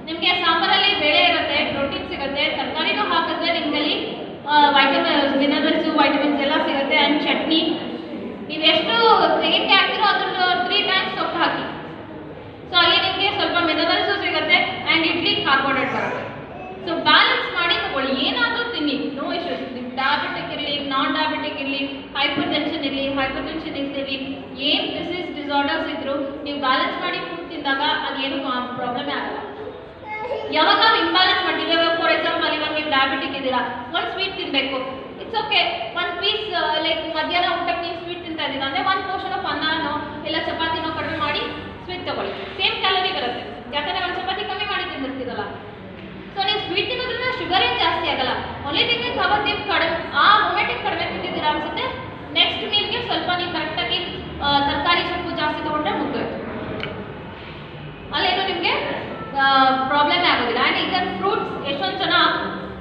ನಿಮಗೆ ಸಾಂಬಾರಲ್ಲಿ ಬೇಳೆ ಇರುತ್ತೆ, ಪ್ರೋಟೀನ್ ಸಿಗುತ್ತೆ, ತರಕಾರಿನೂ ಹಾಕಿದ್ರೆ ನಿಮ್ಮಲ್ಲಿ ಮಿನರಲ್ಸು, ವೈಟಮಿನ್ಸ್ ಎಲ್ಲ ಸಿಗುತ್ತೆ. ಆ್ಯಂಡ್ ಚಟ್ನಿ ನೀವು ಎಷ್ಟು ತೆಗಿಕೆ ಹಾಕ್ತಿರೋ ಅದ್ರದ್ದು 3 ಟೈಮ್ಸ್ ಸೊಪ್ಪು ಹಾಕಿ. ಸೊ ಅಲ್ಲಿ ನಿಮಗೆ ಸ್ವಲ್ಪ ಮಿನರಲ್ಸು ಸಿಗುತ್ತೆ, ಆ್ಯಂಡ್ ಇಡ್ಲಿ ಕಾರ್ಬೋಹೈಡ್ರೇಟ್ ಬರುತ್ತೆ. ಸೊ ಬ್ಯಾಲೆನ್ಸ್ ಮಾಡಿ ತಗೊಳ್ಳಿ, ಏನಾದರೂ ತಿನ್ನಿ, ನೋ ಇಶ್ಯೂಸ್. ನಿಮ್ಮ ಡಯಾಬಿಟಿಕ್ ಇರಲಿ, ನಾನ್ ಡಯಾಬಿಟಿಕ್ ಇರಲಿ, ಹೈಪರ್ ಟೆನ್ಷನ್ ಇರಲಿ, ಏನು ಡಿಸೀಸ್ ಡಿಸಾರ್ಡರ್ಸ್ ಇದ್ದರೂ ನೀವು ಬ್ಯಾಲೆನ್ಸ್ ಮಾಡಿ ಫುಡ್ ತಿಂದಾಗ ಅದೇನು ಪ್ರಾಬ್ಲಮೇ ಆಗಲ್ಲ. ಯಾವಾಗ ನಾವು ಇಂಬ್ಯಾಲೆನ್ಸ್ ಮಾಡ್ತೀವಿ, ಫಾರ್ ಎಕ್ಸಾಂಪಲ್ ಇವಾಗ ನೀವು ಡಯಾಬಿಟಿಕ್ ಇದ್ದೀರಾ, ಒಂದು ಸ್ವೀಟ್ ತಿನ್ನಬೇಕು, ಇಟ್ಸ್ ಓಕೆ. 1 ಪೀಸ್ ಲೈಕ್ ಮಧ್ಯಾಹ್ನ ಊಟಕ್ಕೆ ನೀವು ಸ್ವೀಟ್ ತಿಂತಾ ಇದ್ದೀರಾ ಅಂದರೆ 1 ಪೋರ್ಷನ್ ಆಫ್ ಅನ್ನನೋ ಇಲ್ಲ ಚಪಾತಿನೋ ಕಡಿಮೆ ಮಾಡಿ ಸ್ವೀಟ್ ತೊಗೊಳ್ಳಿ. ಸೇಮ್ ಕ್ಯಾಲರಿ ಬರುತ್ತೆ, ಯಾಕಂದರೆ 1 ಚಪಾತಿ ಕಮ್ಮಿ ಮಾಡಿ ತಿಂದಿರ್ತೀರಲ್ಲ. ಸೊ ನೀವು ಸ್ವೀಟ್ ತಿನ್ನೋದ್ರಿಂದ ಶುಗರ್ ಏನು ಜಾಸ್ತಿ ಆಗಲ್ಲ. ಓನ್ಲಿ ಥಿಂಗ್ ಇಸ್ ಅವತ್ತು ನೀವು ಕಡಿಮೆ ಆ ಮೊಮೆಂಟಿಗೆ ಕಡಿಮೆ ತಿಂತಿದ್ದೀರಾ ಅನಿಸುತ್ತೆ. ನೆಕ್ಸ್ಟ್ ಮೀಲ್ಗೆ ಸ್ವಲ್ಪ ನೀವು ಕರೆಕ್ಟಾಗಿ ತರಕಾರಿ ಸೊಪ್ಪು ಜಾಸ್ತಿ ತೊಗೊಂಡ್ರೆ ಮುಗಿದೋಯ್ತು, ಅಲ್ಲೇನು ನಿಮಗೆ ಪ್ರಾಬ್ಲಮೇ ಆಗೋದಿಲ್ಲ. ಆ್ಯಂಡ್ ಈಗ ಫ್ರೂಟ್ಸ್, ಎಷ್ಟೊಂದು ಜನ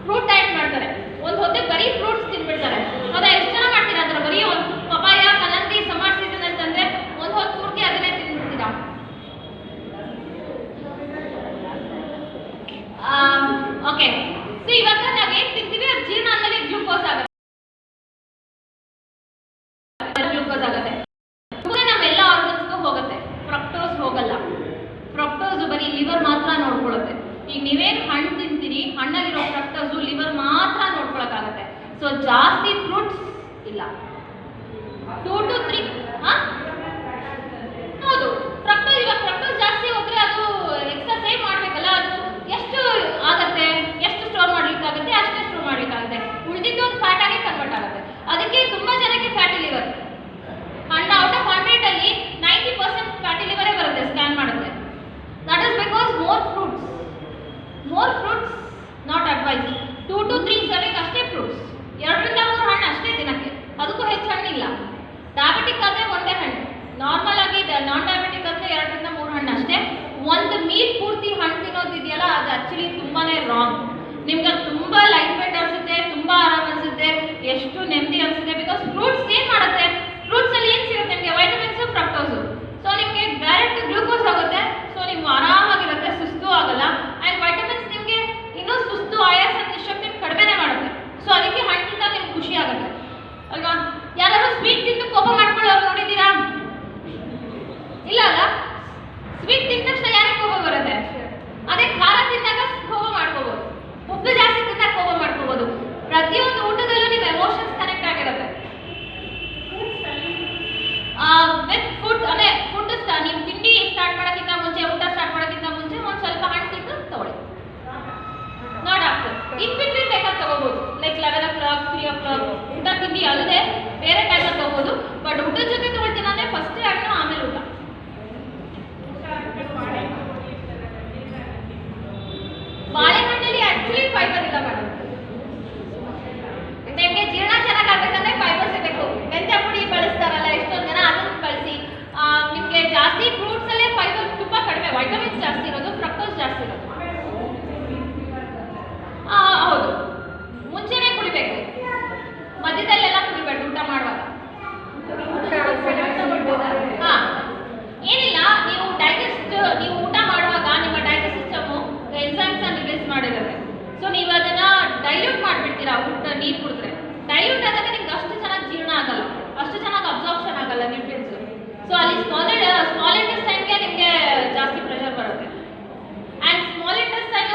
ಫ್ರೂಟ್ ಡಯಟ್ ಮಾಡ್ತಾರೆ, ಒಂದು ಹೊತ್ತಿಗೆ ಬರೀ ಫ್ರೂಟ್ಸ್ ತಿನ್ಬಿಡ್ತಾರೆ. ಹೌದಾ? ಎಷ್ಟು ಜನ ಮಾಡ್ತೀರಾ ಅದರ ಬರೀ ಒಂದು ಪಪಾಯ, ಕಲಂಗಡಿ, ಸಮ್ಮರ್ ಸೀಸನ್ ಅಂತಂದರೆ ಒಂದು ಹೊತ್ತು ಪೂರ್ತಿ ಅದನ್ನೇ ತಿಂದ್ಬಿಡ್ತೀರಾ. ಓಕೆ, ಸಿ ಸೊ ಜಾಸ್ತಿ ಫ್ರೂಟ್ಸ್ ಇಲ್ಲ. 2 to 3 ಹೌದು. ಫ್ರಕ್ಟೋಸ್ ಜಾಸ್ತಿ ಹೋದ್ರೆ ಅದು ಎಕ್ಸ್ಟ್ರಾ ಸೇವ್ ಮಾಡಬೇಕಲ್ಲ, ಅದು ಎಷ್ಟು ಆಗುತ್ತೆ, ಎಷ್ಟು ಸ್ಟೋರ್ ಮಾಡ್ಲಿಕ್ಕಾಗುತ್ತೆ ಅಷ್ಟೇ ಸ್ಟೋರ್ ಮಾಡ್ಲಿಕ್ಕಾಗುತ್ತೆ, ಉಳಿದಿದ್ದು ಒಂದು ಫ್ಯಾಟ್ ಆಗಿ ಕನ್ವರ್ಟ್ ಆಗುತ್ತೆ. ಅದಕ್ಕೆ ತುಂಬಾ ಜನಕ್ಕೆ ಫ್ಯಾಟಿ ಲಿವರ್, ಔಟ್ ಆಫ್ 100 ಅಲ್ಲಿ 90% ಫ್ಯಾಟಿ ಲಿವರೇ ಬರುತ್ತೆ ಸ್ಕ್ಯಾನ್ ಮಾಡಿದ್ರೆ. That is because more fruits not advice. 2 to 3 serving ಅಷ್ಟೇ ಫ್ರೂಟ್ಸ್, 2 ರಿಂದ 3 ಹಣ್ಣು ಅಷ್ಟೇ ದಿನಕ್ಕೆ, ಅದಕ್ಕೂ ಹೆಚ್ಚು ಹಣ್ಣಿಲ್ಲ. ಡಯಾಬಿಟಿಕ್ ಆದರೆ ಒಂದೇ ಹಣ್ಣು, ನಾರ್ಮಲ್ ಆಗಿ ನಾನ್ ಡಯಾಬಿಟಿಕ್ ಅಂದರೆ 2 ರಿಂದ 3 ಹಣ್ಣು ಅಷ್ಟೇ. ಒಂದು ಮೀಲ್ ಪೂರ್ತಿ ಹಣ್ಣು ತಿನ್ನೋದಿದೆಯಲ್ಲ, ಅದು ಆ್ಯಕ್ಚುಲಿ ತುಂಬಾ ರಾಂಗ್. ನಿಮ್ಗೆ ಅದು ತುಂಬ ಲೈಟ್ ವೇಟ್ ಅನಿಸುತ್ತೆ, ತುಂಬ ಆರಾಮ್ ಅನಿಸುತ್ತೆ, ಎಷ್ಟು ನೆಮ್ಮದಿ ಅನಿಸುತ್ತೆ. ಬಿಕಾಸ್ ಫ್ರೂಟ್ಸ್ ಏನು ಮಾಡುತ್ತೆ, ಫ್ರೂಟ್ಸಲ್ಲಿ ಏನು ಸಿಗುತ್ತೆ ನಿಮಗೆ, ವೈಟಮಿನ್ಸು, ಫ್ರಕ್ಟೋಸು. ಸೊ ನಿಮಗೆ ಡೈರೆಕ್ಟ್ ಗ್ಲೂಕೋಸ್ ಆಗುತ್ತೆ, ಸೊ ನೀವು ಆರಾಮಾಗಿರುತ್ತೆ, ಸುಸ್ತು ಆಗಲ್ಲ. ಆ್ಯಂಡ್ ವೈಟಮಿನ್ಸ್ ನಿಮಗೆ ಇನ್ನೂ ಸುಸ್ತು, ಆಯಾಸ, ನಿಶಕ್ತಿ ಕಡಿಮೆನೇ ಮಾಡುತ್ತೆ. ಸೊ ಅದಕ್ಕೆ ಹಣ್ಣು ತಿಂದಾಗ ನಿಮ್ಗೆ ಖುಷಿ ಆಗುತ್ತೆ ಅಲ್ವಾ. ಯಾರಾದ್ರೂ ಸ್ವೀಟ್ ತಿಂದು ಕೋಪ ಮಾಡ್ಕೊಳ್ಳೋರು ನೋಡಿದ್ದೀರಾ? ಇಲ್ಲ ಅಲ್ಲ. ಸ್ವೀಟ್ ತಿಂದ ತಕ್ಷಣ ಯಾರಿಗೆ ಕೋಪ ಬರುತ್ತೆ? ಅದೇ ಖಾರ ತಿಂದಾಗ ಕೋಪ ಮಾಡ್ಕೋಬೋದು, ಉಪ್ಪು ಜಾಸ್ತಿ ತಿಂದಾಗ ಕೋಪ ಮಾಡ್ಕೋಬೋದು. ಪ್ರತಿಯೊಂದು ಊಟದಲ್ಲೂ ನೀವು ಎಮೋಷನ್ಸ್ ಕನೆಕ್ಟ್ ಆಗಿರುತ್ತೆ ವಿತ್ ಫುಡ್. ಅಂದರೆ ಫುಡ್ ನೀವು ತಿಂಡಿ ಸ್ಟಾರ್ಟ್ ಮಾಡೋಕ್ಕಿಂತ ಮುಂಚೆ, ಊಟ ಸ್ಟಾರ್ಟ್ ಮಾಡೋಕ್ಕಿಂತ ಮುಂಚೆ ಒಂದು ಸ್ವಲ್ಪ ಹಣ್ಣು ತಿಂದು ತಗೊಳ್ಳಿ, ನಾಟ್ ಆಫ್ಟರ್. ಇನ್ ಬಿಟ್ವೀನ್ ಬೇಕಾದ್ರೆ ತಗೋಬೋದು, ಲೈಕ್ 11 o'clock 3 o'clock ಊಟ ತಿಂಡಿ ಅಲ್ಲದೆ ಬೇರೆ ಟೈಮಲ್ಲಿ ತಗೋಬೋದು. ಬಟ್ ಊಟದ ಜೊತೆ ತಗೊಳ್ತೀನಿ ಅಂದರೆ ಫಸ್ಟ್ ಹಣ್ಣು ಆಮೇಲೆ ಊಟ. ಬಾಳೆಹಣ್ಣಲ್ಲಿ ಆಕ್ಚುಲಿ ಫೈಬರ್ ಇಲ್ಲ ಮೇಡಮ್. ನಿಮಗೆ ಜೀರ್ಣ ಚೆನ್ನಾಗಾಗಬೇಕಂದ್ರೆ ಫೈಬರ್ ಸಿಗಬೇಕು. ಮೆಂತ್ಯ ಪುಡಿ ಬಳಸ್ತಾರಲ್ಲ ಎಷ್ಟೊಂದು ಜನ, ಅದನ್ನು ಬಳಸಿ. ನಿಮಗೆ ಜಾಸ್ತಿ ಫ್ರೂಟ್ಸ್ ಅಲ್ಲೇ ಫೈಬರ್ ತುಂಬ ಕಡಿಮೆ, ವೈಟಮಿನ್ಸ್ ಜಾಸ್ತಿ ಇರೋದು, ಫ್ರಕ್ಟೋಸ್ ಜಾಸ್ತಿ ಇರೋದು. ಹೌದು, ಮುಂಚೆನೇ ಕುಡಿಬೇಕು, ಮಧ್ಯದಲ್ಲೆಲ್ಲ ಕುಡಿಬೇಡಿ ಊಟ ಮಾಡುವಾಗ. ಏನಿಲ್ಲ, ನೀವು ಊಟ ಮಾಡುವಾಗ ನಿಮ್ಮ ಡೈಜೆಸ್ಟ್ ಸಿಸ್ಟಮು ಎನ್ಸೈಮ್ಸ್ ಅನ್ನು ರಿಲೀಸ್ ಮಾಡಿರುತ್ತೆ. ಸೊ ನೀವು ಅದನ್ನ ಡೈಲ್ಯೂಟ್ ಮಾಡಿಬಿಡ್ತೀರಾ ನೀರು ಕುಡಿದ್ರೆ. ಡೈಲ್ಯೂಟ್ ಆದಾಗ ನಿಮ್ಗೆ ಅಷ್ಟು ಚೆನ್ನಾಗಿ ಜೀರ್ಣ ಆಗಲ್ಲ, ಅಷ್ಟು ಚೆನ್ನಾಗಿ ಅಬ್ಸಾರ್ಪ್ಷನ್ ಆಗಲ್ಲ ನ್ಯೂಟ್ರಿಯನ್ಸ್. ಸೊ ಅಲ್ಲಿ ಸ್ಮಾಲ್ ಇಂಟೆಸ್ಟೈನ್ಗೆ ನಿಮಗೆ ಜಾಸ್ತಿ ಪ್ರೆಷರ್ ಬರುತ್ತೆ. ಆ್ಯಂಡ್ ಸ್ಮಾಲ್ ಇಂಟೆಸ್ಟೈನು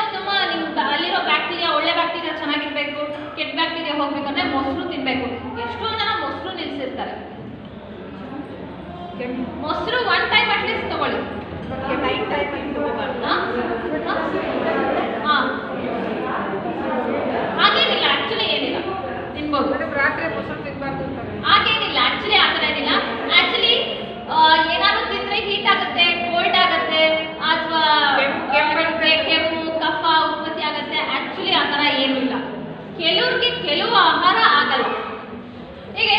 ನಿಮ್ಗೆ ಅಲ್ಲಿರೋ ಬ್ಯಾಕ್ಟೀರಿಯಾ, ಒಳ್ಳೆ ಬ್ಯಾಕ್ಟೀರಿಯಾ ಚೆನ್ನಾಗಿರ್ಬೇಕು, ಕೆಟ್ಟ ಬ್ಯಾಕ್ಟೀರಿಯಾ ಹೋಗ್ಬೇಕಂದ್ರೆ ಮೊಸರು ತಿನ್ನಬೇಕು. ಎಷ್ಟೊಂದು ಜನ ಮೊಸರು ನಿಲ್ಲಿಸಿರ್ತಾರೆ. ಮೊಸರು 1 ಟೈಮ್ ಅಟ್ಲೀಸ್ಟ್ ತಗೊಳ್ಳಿ. ಹಾಗೇನಿಲ್ಲ, ಆಕ್ಚುಲಿ ಏನಿಲ್ಲ, ತಿನ್ಬೋದು. ಹಾಗೇನಿಲ್ಲ, ಆಕ್ಚುಲಿ ಆ ಥರ ಏನಿಲ್ಲ. ಆಕ್ಚುಲಿ ಏನಾದ್ರು ತಿಂದರೆ ಹೀಟ್ ಆಗುತ್ತೆ, ಕೋಲ್ಡ್ ಆಗುತ್ತೆ, ಅಥವಾ ಕೆಮ್ಮು, ಕಫ ಉತ್ಪತ್ತಿ ಆಗುತ್ತೆ. ಆಕ್ಚುಲಿ ಆ ಥರ ಏನೂ ಇಲ್ಲ. ಕೆಲವ್ರಿಗೆ ಕೆಲವು ಆಹಾರ ಆಗಲ್ಲ. ಈಗ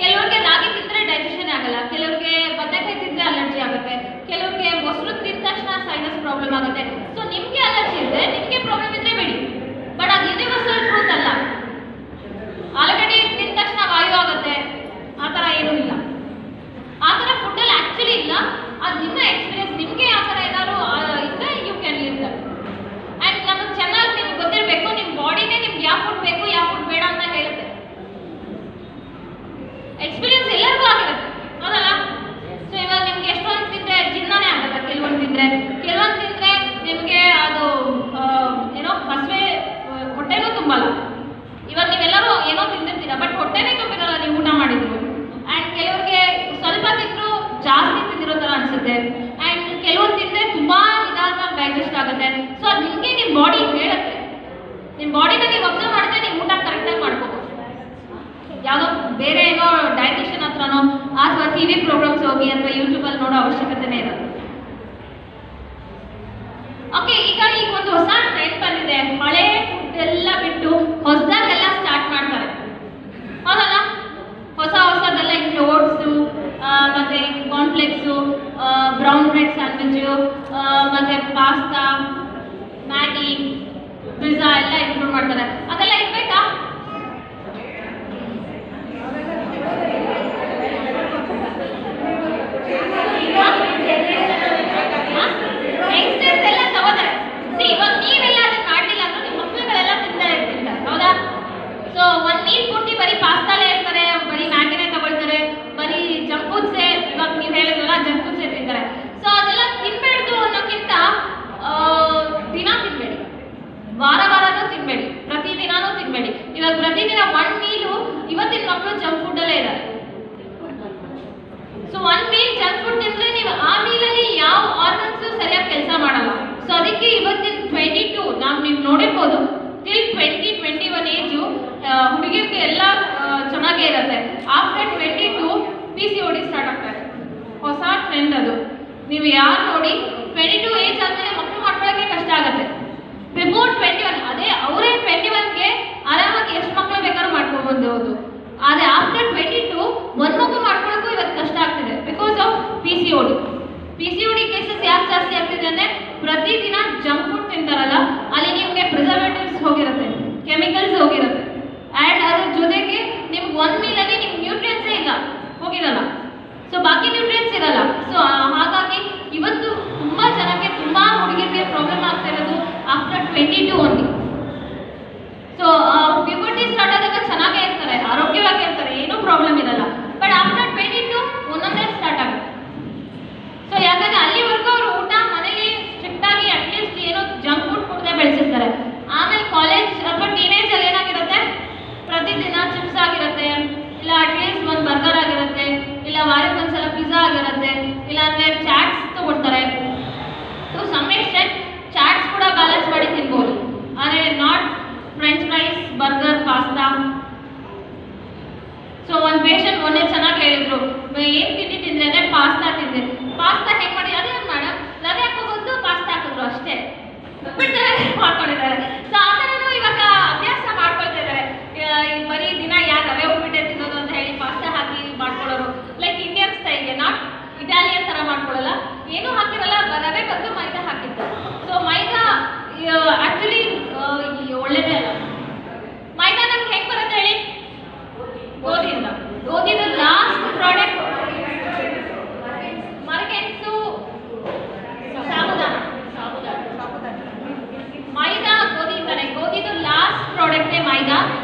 ಕೆಲವ್ರಿಗೆ ರಾಗಿ ತಿಂದರೆ ಡೈಜೆಷನ್ ಆಗಲ್ಲ, ಕೆಲವ್ರಿಗೆ ಬದನೆಕಾಯಿ ತಿಂದರೆ ಅಲರ್ಜಿ ಆಗುತ್ತೆ, ಕೆಲವ್ರಿಗೆ ಮೊಸರು ತಿಂದ ತಕ್ಷಣ ಸೈನಸ್ ಪ್ರಾಬ್ಲಮ್ ಆಗುತ್ತೆ. ಸೊ ನಿಮಗೆ ಅಲರ್ಜಿ ಇದ್ದರೆ, ನಿಮಗೆ ಪ್ರಾಬ್ಲಮ್ ಇದ್ದರೆ ಬಿಡಿ. ಬಟ್ ಅದು ಯೂನಿವರ್ಸಲ್ ಟ್ರೂತ್ ಅಲ್ಲ. ಆಲ್ರೆಡಿ ತಿಂದ ತಕ್ಷಣ ವಾಯು ಆಗುತ್ತೆ, ಆ ಥರ ಏನೂ ಇಲ್ಲ. ಆ ಥರ ಫುಡ್ಡಲ್ಲಿ ಆ್ಯಕ್ಚುಲಿ ಇಲ್ಲ. ಅದು ನಿಮ್ಮ ಎಕ್ಸ್ಪೀರಿಯನ್ಸ್. ನಿಮಗೆ ಆ ಥರ ಏನಾದ್ರು ಇದ್ದರೆ you can leave that. And ನಮಗೆ ಚೆನ್ನಾಗಿ ನಿಮ್ಗೆ ಗೊತ್ತಿರಬೇಕು, ನಿಮ್ಮ ಬಾಡಿನೇ ನಿಮ್ಗೆ ಯಾವ ಫುಡ್ ಬೇಕು, ಯಾವ ಫುಡ್ ಬೇಡ ಅಂತ ಹೇಳುತ್ತೆ. ಎಕ್ಸ್ಪೀರಿಯನ್ಸ್ ಎಲ್ಲರಿಗೂ ಆಗಿರುತ್ತೆ, ಹೌದಲ್ಲ? ಸೊ ಇವಾಗ ನಿಮ್ಗೆ ಎಷ್ಟೊಂದು ತಿಂದರೆ ಜೀರ್ಣನೇ ಆಗಲ್ಲ, ಕೆಲವೊಂದು ತಿಂದರೆ ನಿಮಗೆ ಅದು ಏನೋ ಹಸಿವೆ, ಹೊಟ್ಟೆನೂ ತುಂಬಲ್ಲ. ಇವಾಗ ನೀವೆಲ್ಲರೂ ಏನೋ ತಿಂದಿರ್ತೀರ, ಬಟ್ ಹೊಟ್ಟೆನೇ ತುಂಬಿರಲ್ಲ ನೀವು ಊಟ ಮಾಡಿದ್ರು. ಆ್ಯಂಡ್ ಕೆಲವ್ರಿಗೆ ಸ್ವಲ್ಪ ತಿಂದರೂ ಜಾಸ್ತಿ ತಿಂದಿರೋ ಥರ ಅನಿಸುತ್ತೆ. ಆ್ಯಂಡ್ ಕೆಲವೊಂದು ತಿಂದರೆ ತುಂಬ ನಿಧಾನವಾಗಿ ಡೈಜೆಸ್ಟ್ ಆಗುತ್ತೆ. ಸೊ ಅದು ನಿಮಗೆ ನಿಮ್ಮ ಬಾಡಿ ಹೇಳುತ್ತೆ. ನಿಮ್ಮ ಬಾಡಿನ ನೀವು ಅಬ್ಸರ್ವ್ ಮಾಡಿದ್ರೆ ನೀವು ಊಟ ಕರೆಕ್ಟಾಗಿ ಮಾಡ್ಕೋಬೋದು. ಯಾವುದೋ ಬೇರೆ ಏನೋ ಡೈಟಿಷಿಯನ್ ಹತ್ರನೋ ಅಥವಾ TV ಪ್ರೋಗ್ರಾಮ್ಸ್ ಹೋಗಿ ಅಥವಾ ಯೂಟ್ಯೂಬಲ್ಲಿ ನೋಡೋ ಅವಶ್ಯಕತೆನೇ ಇರೋದು. ಓಕೆ, ಈಗ ಒಂದು ಹೊಸ ಟ್ರೆಂಡ್ ಬಂದಿದೆ. ಹಳೆ ಫುಡ್ ಎಲ್ಲ ಬಿಟ್ಟು ಹೊಸದಾಗೆಲ್ಲ ಸ್ಟಾರ್ಟ್ ಮಾಡ್ತಾರೆ, ಹೌದಲ್ಲ? ಹೊಸದೆಲ್ಲ ಈಗ ಓಟ್ಸು, ಮತ್ತು ಕಾರ್ನ್ಫ್ಲೇಕ್ಸು, ಬ್ರೌನ್ ಬ್ರೆಡ್ ಸ್ಯಾಂಡ್ವಿಚ್ಚು, ಮತ್ತು ಪಾಸ್ತಾ, ಮ್ಯಾಗಿ, ಪಿಜ್ಜಾ ಎಲ್ಲ ಇನ್ಕ್ಲೂಡ್ ಮಾಡ್ತಾರೆ. ಅದೆಲ್ಲ ಇರಬೇಕಾ? ಯಂಗ್ಸ್ಟರ್ಸ್ ಎಲ್ಲ ತಗೋತಾರೆ. ಇವಾಗ ನೀವೆಲ್ಲ ಅದನ್ನ ಮಾಡಲಿಲ್ಲ ಅಂದ್ರೆ ನಿಮ್ಮ ಮಕ್ಕಳುಗಳೆಲ್ಲ ತಿಂತಾರೆ, ಹೌದಾ? ಸೊ ಒಂದು ಮೀಲ್ ಪೂರ್ತಿ ಬರೀ ಪಾಸ್ತಾಲೇ ಇರ್ತಾರೆ, ಬರೀ ಮ್ಯಾಗಿನೇ ತಗೊಳ್ತಾರೆ, ಬರೀ ಜಂಕ್ ಫುಡ್ಸೇ. ಇವಾಗ ನೀವು ಹೇಳಿದ್ರಲ್ಲ, ಜಂಕ್ ಫುಡ್ಸೇ ತಿಂತಾರೆ. ಸೊ ಅದೆಲ್ಲ ತಿನ್ಬೇಡ್ದು ಅನ್ನೋಕ್ಕಿಂತ ದಿನ ತಿನ್ಬೇಡಿ, ವಾರನೂ ತಿನ್ಬೇಡಿ, ಪ್ರತಿದಿನನೂ ತಿನ್ಬೇಡಿ. ಇವಾಗ ಪ್ರತಿದಿನ 1 ಮೀಲು ಇವತ್ತಿನ ಮಕ್ಕಳು ಜಂಕ್ ಫುಡ್ ಅಲ್ಲೇ ಇದ್ದಾರೆ. ಸೊ ಒಂದು ಮೀಲ್ ಜಂಕ್ ಫುಡ್ ತಿಂದ್ರೆ ನೀವು ಆ ಮೀಲಲ್ಲಿ ಯಾವ ಆರ್ಗನ್ಸ್ ಸರಿಯಾಗಿ ಕೆಲಸ ಮಾಡಲ್ಲ. ಸೊ ಅದಕ್ಕೆ ಇವತ್ತಿನ 22 ನೀವು ನೋಡಿರ್ಬೋದು ಟಿಲ್ 20-21 ಏಜು ಹುಡುಗಿರಿಗೆ ಎಲ್ಲ ಚೆನ್ನಾಗೇ ಇರುತ್ತೆ. ಆಫ್ಟರ್ 22 PCOD ಸ್ಟಾರ್ಟ್ ಆಗ್ತಾರೆ. ಹೊಸ ಟ್ರೆಂಡ್ ಅದು. ನೀವು ಯಾರು ನೋಡಿ 22 ಏಜ್ ಆದಮೇಲೆ ಮಕ್ಕಳು ಮಾಡ್ಕೊಳ್ಳೋಕ್ಕೆ ಕಷ್ಟ ಆಗುತ್ತೆ. ಬಿಫೋರ್ 21 ಅದೇ ಅವರೇ 21ಗೆ ಆರಾಮಾಗಿ ಎಷ್ಟು ಮಕ್ಕಳು ಬೇಕಾದ್ರೂ ಮಾಡ್ಕೊಬೋದು. ಆದರೆ ಆಫ್ಟರ್ 22 ಒಂದು ಮಗು ಮಾಡ್ಕೊಳ್ಳೋಕ್ಕೂ ಇವತ್ತು ಕಷ್ಟ ಆಗ್ತಿದೆ because of PCOD. PCOD cases ಯಾಕೆ ಜಾಸ್ತಿ ಆಗ್ತಿದೆ ಅಂದರೆ ಪ್ರತಿದಿನ ಜಂಕ್ ಫುಡ್ ತಿಂತಾರಲ್ಲ, ಅಲ್ಲಿ ನಿಮಗೆ ಪ್ರಿಸರ್ವೇಟಿವ್ಸ್ ಹೋಗಿರುತ್ತೆ, ಕೆಮಿಕಲ್ಸ್ ಹೋಗಿರುತ್ತೆ, ಆ್ಯಂಡ್ ಅದ್ರ ಜೊತೆಗೆ ನಿಮ್ಗೆ ಒಂದು ಮೀಲಲ್ಲಿ ನಿಮ್ಗೆ ನ್ಯೂಟ್ರಿಯೆಂಟ್ಸೇ ಇಲ್ಲ, ಹೋಗಿರಲ್ಲ. ಸೊ ಬಾಕಿ ನ್ಯೂಟ್ರಿಯೆಂಟ್ಸ್ ಇರಲ್ಲ. ಸೊ ಹಾಗಾಗಿ ಇವತ್ತು ತುಂಬ ಜನಕ್ಕೆ, ತುಂಬ ಹುಡುಗಿರಿಗೆ ಪ್ರಾಬ್ಲಮ್ ಆಗ್ತಾ ಇರೋದು after 22 only. So puberty start ಆದಾಗ ಚೆನ್ನಾಗೇ ಇರ್ತಾರೆ, ಆರೋಗ್ಯವಾಗಿ ಇರ್ತಾರೆ, ಏನೂ ಪ್ರಾಬ್ಲಮ್ ಇರಲ್ಲ. ಬಟ್ ಆಫ್ಟರ್ 22 ಒಂದೊಂದೇ ಸ್ಟಾರ್ಟ್ ಆಗುತ್ತೆ. ಸೊ ಯಾಕಂದರೆ ಅಲ್ಲಿವರೆಗೂ ಅವರು ಊಟ ಮನೇಲಿ ಸ್ಟ್ರಿಕ್ಟಾಗಿ ಅಟ್ಲೀಸ್ಟ್ ಏನೋ ಜಂಕ್ ಫುಡ್ ಕೊಡದೆ ಬೆಳೆಸಿರ್ತಾರೆ. ಆಮೇಲೆ ಕಾಲೇಜ್ ಅಥವಾ ಟೀನೇಜಲ್ಲಿ ಏನಾಗಿರುತ್ತೆ, ಪ್ರತಿದಿನ ಚಿಪ್ಸ್ ಆಗಿರುತ್ತೆ, ಇಲ್ಲ ಅಟ್ಲೀಸ್ಟ್ ಒಂದು ಬರ್ಗರ್ ಆಗಿರುತ್ತೆ, ಇಲ್ಲ ವಾರಕ್ಕೆ ಒಂದ್ಸಲ ಪಿಜ್ಜಾ ಆಗಿರುತ್ತೆ, ಇಲ್ಲಾಂದರೆ ಚಾಟ್ಸ್ ತೊಗೊಳ್ತಾರೆ. ಟು ಸಮ್ ಎಕ್ಸ್ಟೆಂಟ್ ಚಾಟ್ಸ್ ಕೂಡ ಬ್ಯಾಲೆನ್ಸ್ ಮಾಡಿ ತಿನ್ಬೋದು, ಆದರೆ not French fries, burger, pasta. So ಒಂದು ಪೇಷಂಟ್ ಮೊನ್ನೆ ಚೆನ್ನಾಗಿ ಹೇಳಿದ್ರು, ಏನು ತಿಂಡಿ ತಿಂದ್ರೆ ಅಂದರೆ ಪಾಸ್ತಾ ತಿಂದೆ. ಪಾಸ್ತಾ ಹೇಗೆ ಮಾಡಿ, ಅದೇ ಮೇಡಮ್ ರವೆ ಹಾಕೋಬೋದು, ಪಾಸ್ತಾ ಹಾಕಿದ್ರು ಅಷ್ಟೇ, ಉಪ್ಪಿಟ್ಟು ಮಾಡ್ಕೊಂಡಿದ್ದಾರೆ. ಸೊ ಆ ಥರನೂ ಇವಾಗ ಅಭ್ಯಾಸ ಮಾಡ್ಕೊಳ್ತಾ ಇದ್ದಾರೆ. ಬರೀ ದಿನ ಯಾರು ರವೆ ಉಪ್ಪಿಟ್ಟೆ ತಿನ್ನೋದು ಅಂತ ಹೇಳಿ ಪಾಸ್ತಾ ಹಾಕಿ ಮಾಡ್ಕೊಳ್ಳೋರು, ಲೈಕ್ ಇಂಡಿಯನ್ ಸ್ಟೈಲ್ಗೆ, ನಾಟ್ ಇಟಾಲಿಯನ್ ಥರ ಮಾಡ್ಕೊಳ್ಳಲ್ಲ, ಏನೂ ಹಾಕಿರಲ್ಲ, ರವೆ ಬದಲು ಮೈದಾ ಹಾಕಿತ್ತು. ಸೊ ಮೈದಾ ಆ್ಯಕ್ಚುಲಿ ಒಳ್ಳೇದೇ ಅಲ್ಲ. ಮೈದಾ ನಮ್ಗೆ ಹೆಂಗೆ ಬರುತ್ತೆ ಹೇಳಿ, ಗೋಧಿಯಿಂದ. ಗೋಧಿದು ಲಾಸ್ಟ್ ಪ್ರಾಡಕ್ಟ್ ಮರಗೆಣಸು, ಸಾಬುದಾನ. ಮೈದಾ ಗೋಧಿಯಿಂದಾನೆ, ಗೋಧಿದು ಲಾಸ್ಟ್ ಪ್ರಾಡಕ್ಟೇ ಮೈದಾ.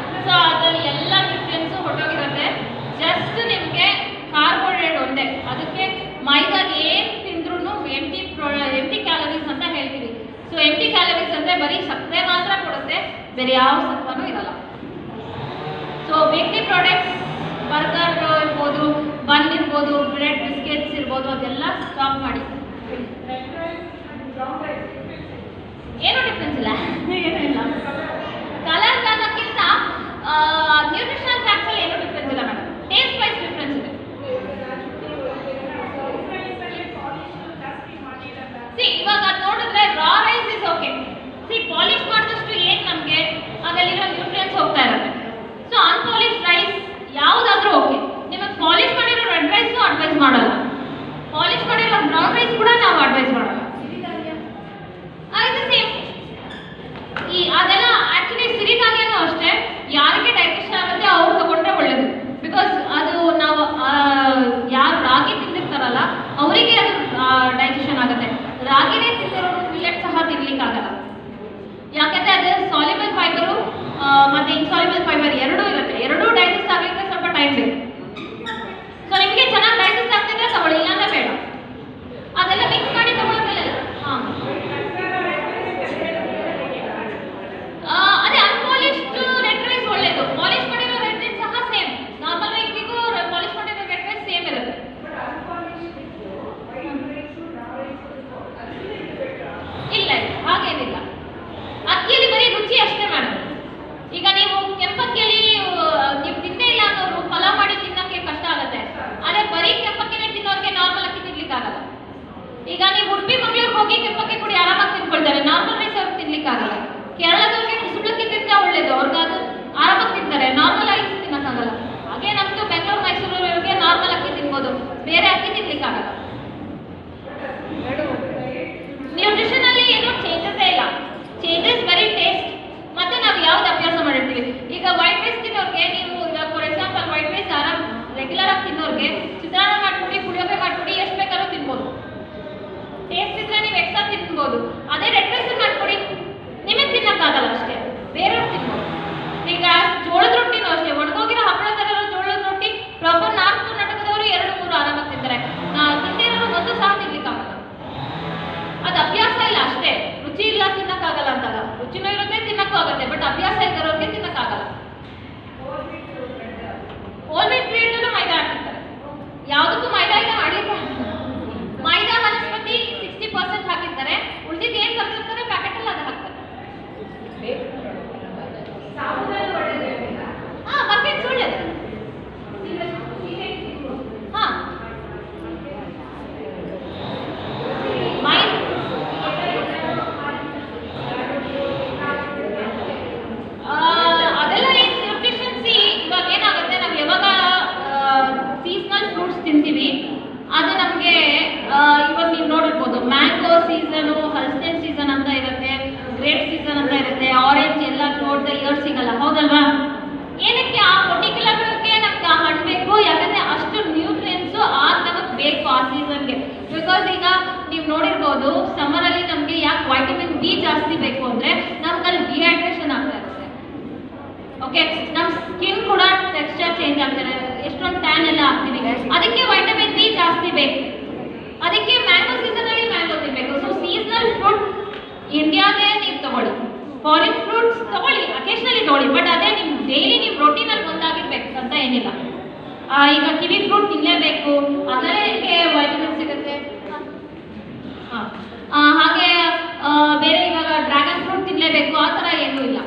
ಸೊ ಅದರಲ್ಲಿ ಎಲ್ಲ ನ್ಯೂಟ್ರಿಯೆಂಟ್ಸು ಹೊರಟೋಗಿರುತ್ತೆ, ಜಸ್ಟ್ ನಿಮಗೆ ಕಾರ್ಬೋಹೈಡ್ರೇಟ್ ಒಂದೇ. ಅದಕ್ಕೆ ಮೈದಾಗೆ ಏನು ತಿಂದ್ರೂ ಎಂಟಿ ಕ್ಯಾಲರೀಸ್ ಅಂತ ಹೇಳ್ತೀವಿ. ಸೊ ಎಂಟಿ ಕ್ಯಾಲರೀಸ್ ಅಂದರೆ ಬರೀ ಸಕ್ಕರೆ ಮಾತ್ರ ಕೊಡುತ್ತೆ, ಬೇರೆ ಯಾವ ಸತ್ವನೂ ಇರಲ್ಲ. ಸೊ ಬೇಕರಿ ಪ್ರಾಡಕ್ಟ್ಸ್, ಬರ್ಗರ್ ಇರ್ಬೋದು, ಬನ್ ಇರ್ಬೋದು, ಬ್ರೆಡ್, ಬಿಸ್ಕೆಟ್ಸ್ ಇರ್ಬೋದು, ಅದೆಲ್ಲ ಸ್ಟಾಪ್ ಮಾಡಿ. ಏನೂ ಡಿಫ್ರೆನ್ಸ್ ಇಲ್ಲ, ಏನೂ ಇಲ್ಲ. ಕಲರ್ ಅನ್ನೋಕ್ಕಿಂತ ನ್ಯೂಟ್ರಿಷನಲ್ ಫ್ಯಾಕ್ಟ್ಸಲ್ಲಿ ಏನೂ ಡಿಫ್ರೆನ್ಸ್ ಇಲ್ಲ ಮೇಡಮ್, ಟೇಸ್ಟ್ ವೈಸ್ ಡಿಫ್ರೆನ್ಸ್ ಇದೆ. ಇವಾಗ ನೋಡಿದ್ರೆ ರಾ ರೈಸ್ ಇಸ್ ಓಕೆ. ಪಾಲಿಶ್ ಮಾಡಿದಷ್ಟು ಏನು ನಮಗೆ ಅದರಲ್ಲಿರೋ ನ್ಯೂಟ್ರಿಯೆಂಟ್ಸ್ ಹೋಗ್ತಾ ಇರುತ್ತೆ. ಸೊ ಅನ್ಪಾಲಿಶ್ ರೈಸ್ ಯಾವುದಾದ್ರೂ ಓಕೆ. ನಿಮಗೆ ಪಾಲಿಶ್ ಮಾಡಿರೋ ರೆಡ್ ರೈಸು ಅಡ್ವೈಸ್ ಮಾಡಲ್ಲ, ಪಾಲಿಶ್ ಮಾಡಿರೋ ಬ್ರೌನ್ ರೈಸ್ ಕೂಡ ನಾವು ಅಡ್ವೈಸ್ ಮಾಡಲ್ಲ. ಇದು ಸೇಮ್. ಅದೆಲ್ಲ ಆ್ಯಕ್ಚುಲಿ ಸಿರಿಧಾನ್ಯನೂ ಅಷ್ಟೇ, ಯಾರಿಗೆ ಡೈಜೆಷನ್ ಆಗುತ್ತೆ ಅವ್ರು ತಗೊಂಡ್ರೆ ಒಳ್ಳೇದು. ಬಿಕಾಸ್ ಅದು ನಾವು ಯಾರು ರಾಗಿ ತಿಂದಿರ್ತಾರಲ್ಲ ಅವರಿಗೆ ಅದು ಡೈಜೆಷನ್ ಆಗುತ್ತೆ. ರಾಗಿನೇ ತಿಂದಿರೋ ಮಿಲೆಟ್ ಸಹ ತಿನ್ಲಿಕ್ಕಾಗಲ್ಲ, ಯಾಕೆಂದರೆ ಅದು ಸಾಲ್ಯುಬಲ್ ಫೈಬರು ಮತ್ತು ಇನ್ಸಾಲ್ಯುಬಲ್ ಫೈಬರ್ ಎರಡೂ ಇರುತ್ತೆ. ಎರಡೂ ಡೈಜೆಸ್ಟ್ ಆಗಲಿಕ್ಕೆ ಸ್ವಲ್ಪ ಟೈಮ್ ಬೇಕು. ಸೊ ನಿಮಗೆ ಚೆನ್ನಾಗಿ ಡೈಜೆಸ್ಟ್ ಆಗ್ತಿದ್ರೆ ತಗೊಳ್ಳಿ, ಇಲ್ಲಾಂದ್ರೆ ಬೇಡ. ಅದೆಲ್ಲ ಮಿಕ್ಸ್ ಮಾಡಿ ತಗೊಳ್ಳೋದಿಲ್ಲ. ಹಾಂ, ಅದೇ ಅನ್ಪಾಲಿಶ್ಡ್ ರೆಡ್ ರೈಸ್ ಒಳ್ಳೇದು. ಪಾಲಿಶ್ ಮಾಡಿರೋ ರೆಡ್ ರೈಸ್ ಸಹ ಸೇಮ್, ನಾರ್ಮಲ್ ವೈಕಿಗೂ ಪಾಲಿಶ್ ಮಾಡಿರೋ ರೆಡ್ ರೈಸ್ ಸೇಮ್ ಇರುತ್ತೆ. ಇಲ್ಲ ಹಾಗೇನಿಲ್ಲ, ಅಕ್ಕಿಯಲ್ಲಿ ಬರೀ ರುಚಿ ಅಷ್ಟೇ ಮೇಡಮ್. ಈಗ ನೀವು ಕೆಂಪಕ್ಕಿಯಲ್ಲಿ ನೀವು ತಿಂದೇ ಇಲ್ಲ ಅನ್ನೋರು ಪಲಾವ್ ಮಾಡಿ ತಿನ್ನೋಕ್ಕೆ ಕಷ್ಟ ಆಗುತ್ತೆ, ಆದರೆ ಬರೀ ಕೆಂಪಕ್ಕಿನೇ ತಿನ್ನೋರಿಗೆ ನಾರ್ಮಲ್ ಅಕ್ಕಿ ತಿನ್ಲಿಕ್ಕಾಗಲ್ಲ. ಈಗ ನೀವು ಉಡುಪಿ ಮಂಗಳೂರಿಗೆ ಹೋಗಿ ಕೆಂಪಕ್ಕಿ ಕುಡಿ ಆರಾಮಾಗಿ ತಿನ್ಕೊಳ್ತಾರೆ, ನಾರ್ಮಲ್ ರೈಸ್ ಅವ್ರಿಗೆ ತಿನ್ಲಿಕ್ಕಾಗಲ್ಲ. ಕೇರಳದವ್ರಿಗೆ ಕುಸುಬ್ಲಕ್ಕಿ ತಿಂದರೆ ಒಳ್ಳೇದು, ಅವ್ರಿಗೆ ಅದು ಆರಾಮಾಗಿ ತಿಂತಾರೆ, ನಾರ್ಮಲ್ ರೈಸ್ ತಿನ್ನೋಕ್ಕಾಗಲ್ಲ. ಹಾಗೆ ನಮ್ಮದು ಬೆಂಗಳೂರು ಮೈಸೂರವರಿಗೆ ನಾರ್ಮಲ್ ಅಕ್ಕಿ ತಿನ್ಬೋದು, ಬೇರೆ ಅಕ್ಕಿ ತಿನ್ಲಿಕ್ಕಾಗಲ್ಲ. ನ್ಯೂಟ್ರಿಷನಲ್ಲಿ ಏನೂ ಚೇಂಜಸ್ಸೇ ಇಲ್ಲ, ಚೇಂಜಸ್ ಬರೀ ಟೇಸ್ಟ್ ಮತ್ತು ನಾವು ಯಾವ್ದು ಅಭ್ಯಾಸ ಮಾಡಿರ್ತೀವಿ. ಈಗ ವೈಟ್ ರೈಸ್ ತಿನ್ನೋರಿಗೆ ನೀವು ಈಗ for example white rice regular ಆಗಿ ತಿನ್ನೋರಿಗೆ ಚಿತ್ರಾನ್ನ ಮಾಡಿಕೊಡಿ, ಪುಳಿಯೋಗರೆ ಮಾಡಿಕೊಡಿ, ಎಷ್ಟು ಬೇಕಾದ್ರೂ ತಿನ್ಬೋದು, ಟೇಸ್ಟ್ ಇದ್ರೆ ನೀವು ಎಕ್ಸ್ಟ್ರಾ ತಿನ್ಬೋದು. ಅದೇ ರೆಡ್ ರೈಸ್ ಮಾಡಿಕೊಡಿ, ನಿಮಗೆ ತಿನ್ನೋಕ್ಕಾಗಲ್ಲ ಅಷ್ಟೇ, ಬೇರೆಯವ್ರು ತಿನ್ಬೋದು. ಓಕೆ, ನಮ್ಮ ಸ್ಕಿನ್ ಕೂಡ ಟೆಕ್ಸ್ಚರ್ ಚೇಂಜ್ ಆಗ್ತದೆ, ಎಷ್ಟೊಂದು ಟ್ಯಾನ್ ಎಲ್ಲ ಆಗ್ತೀವಿ. ಅದಕ್ಕೆ ವೈಟಮಿನ್ ಬಿ ಜಾಸ್ತಿ ಬೇಕು. ಅದಕ್ಕೆ ಮ್ಯಾಂಗೋ ಸೀಸನಲ್ಲಿ ಮ್ಯಾಂಗೋ ತಿನ್ನಬೇಕು. ಸೊ ಸೀಸನಲ್ ಫ್ರೂಟ್ ಇಂಡಿಯಾದೇ ನೀವು ತಗೊಳ್ಳಿ, ಫಾರಿನ್ ಫ್ರೂಟ್ಸ್ ತಗೊಳ್ಳಿ, ಅಕೇಶನಲಿ ತಗೊಳ್ಳಿ, ಬಟ್ ಅದೇ ನಿಮ್ಮ ಡೈಲಿ ನಿಮ್ಮ ರೊಟೀನಲ್ಲಿ ಒಂದಾಗಿರ್ಬೇಕು ಅಂತ ಏನಿಲ್ಲ. ಈಗ ಕಿವಿ ಫ್ರೂಟ್ ತಿನ್ನಲೇಬೇಕು, ಅದರಲ್ಲೇ ನಿಮಗೆ ವೈಟಮಿನ್ ಸಿಗುತ್ತೆ. ಹಾಗೆ ಬೇರೆ ಇವಾಗ ಡ್ರ್ಯಾಗನ್ ಫ್ರೂಟ್ ತಿನ್ನಲೇಬೇಕು ಆ ಥರ ಏನೂ ಇಲ್ಲ.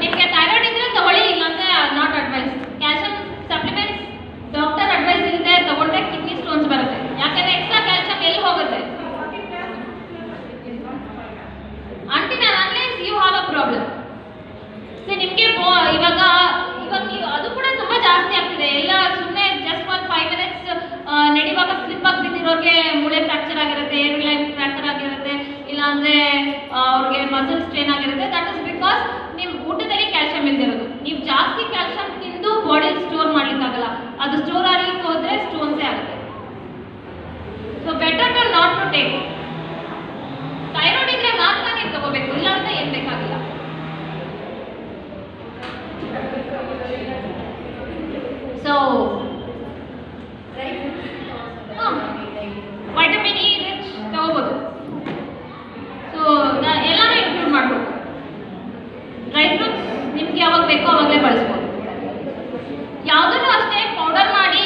ನಿಮಗೆ ಥೈರಾಯ್ಡ್ ಇದ್ರೆ ತಗೊಳ್ಳಿ, ಇಲ್ಲಾಂದ್ರೆ not advice. Calcium supplements doctor advice ಇಲ್ಲದೆ ತಗೊಂಡ್ರೆ ಕಿಡ್ನಿ ಸ್ಟೋನ್ಸ್ ಬರುತ್ತೆ. ಯಾಕಂದ್ರೆ ಎಕ್ಸ್ಟ್ರಾ ಕ್ಯಾಲ್ಸಿಯಂ ಎಲ್ಲಿ ಹೋಗುತ್ತೆ? Until unless you have a problem. So ನಿಮಗೆ ಇವಾಗ ನೀವು ಅದು ಕೂಡ ತುಂಬ ಜಾಸ್ತಿ ಆಗ್ತಿದೆ. ಎಲ್ಲ ಸುಮ್ಮನೆ ಜಸ್ಟ್ ಒಂದು 5 ಮಿನಿಟ್ಸ್ ನಡೆಯುವಾಗ ಸ್ಲಿಪ್ ಆಗಿ ಬಿದ್ದಿರೋರಿಗೆ ಮೂಳೆ ಫ್ರ್ಯಾಕ್ಚರ್ ಆಗಿರುತ್ತೆ, ಏರ್ ಲೈನ್ ಫ್ರ್ಯಾಕ್ಚರ್ ಆಗಿರುತ್ತೆ, ಇಲ್ಲಾಂದರೆ ಅವ್ರಿಗೆ ಮಸಲ್ ಸ್ಟ್ರೇನ್ ಆಗಿರುತ್ತೆ. ದಟ್ ಇಸ್ ಬಿಕಾಸ್ ನಿಮ್ಮ ಊಟದಲ್ಲಿ ಕ್ಯಾಲ್ಸಿಯಂ ಇಲ್ದಿರೋದು. ನೀವು ಜಾಸ್ತಿ ಕ್ಯಾಲ್ಸಿಯಂ ತಿಂದು ಬಾಡಿಲಿ ಸ್ಟೋರ್ ಮಾಡ್ಲಿಕ್ಕಾಗಲ್ಲ, ಅದು ಸ್ಟೋರ್ ಆಗ್ಲಿಕ್ಕೆ ಹೋದರೆ ಸ್ಟೋನ್ಸೇ ಆಗುತ್ತೆ. So better to not to take. Thyroid ಇದ್ರೆ ಮಾತ್ರ ನೀವು ತಗೋಬೇಕು, ಇಲ್ಲಾಂದ್ರೆ ಏನು ಬೇಕಾಗಿಲ್ಲ. ಸೊ ವೈಟಮಿನ್ ಇ ರಿಚ್ ತಗೋಬೋದು. ಸೊ ಎಲ್ಲಾನು ಇನ್ಕ್ಲೂಡ್ ಮಾಡ್ಬೋದು. ಡ್ರೈ ಫ್ರೂಟ್ಸ್ ನಿಮ್ಗೆ ಯಾವಾಗ ಬೇಕೋ ಅವಾಗಲೇ ಬಳಸ್ಬೋದು. ಯಾವುದನ್ನು ಅಷ್ಟೇ ಪೌಡರ್ ಮಾಡಿ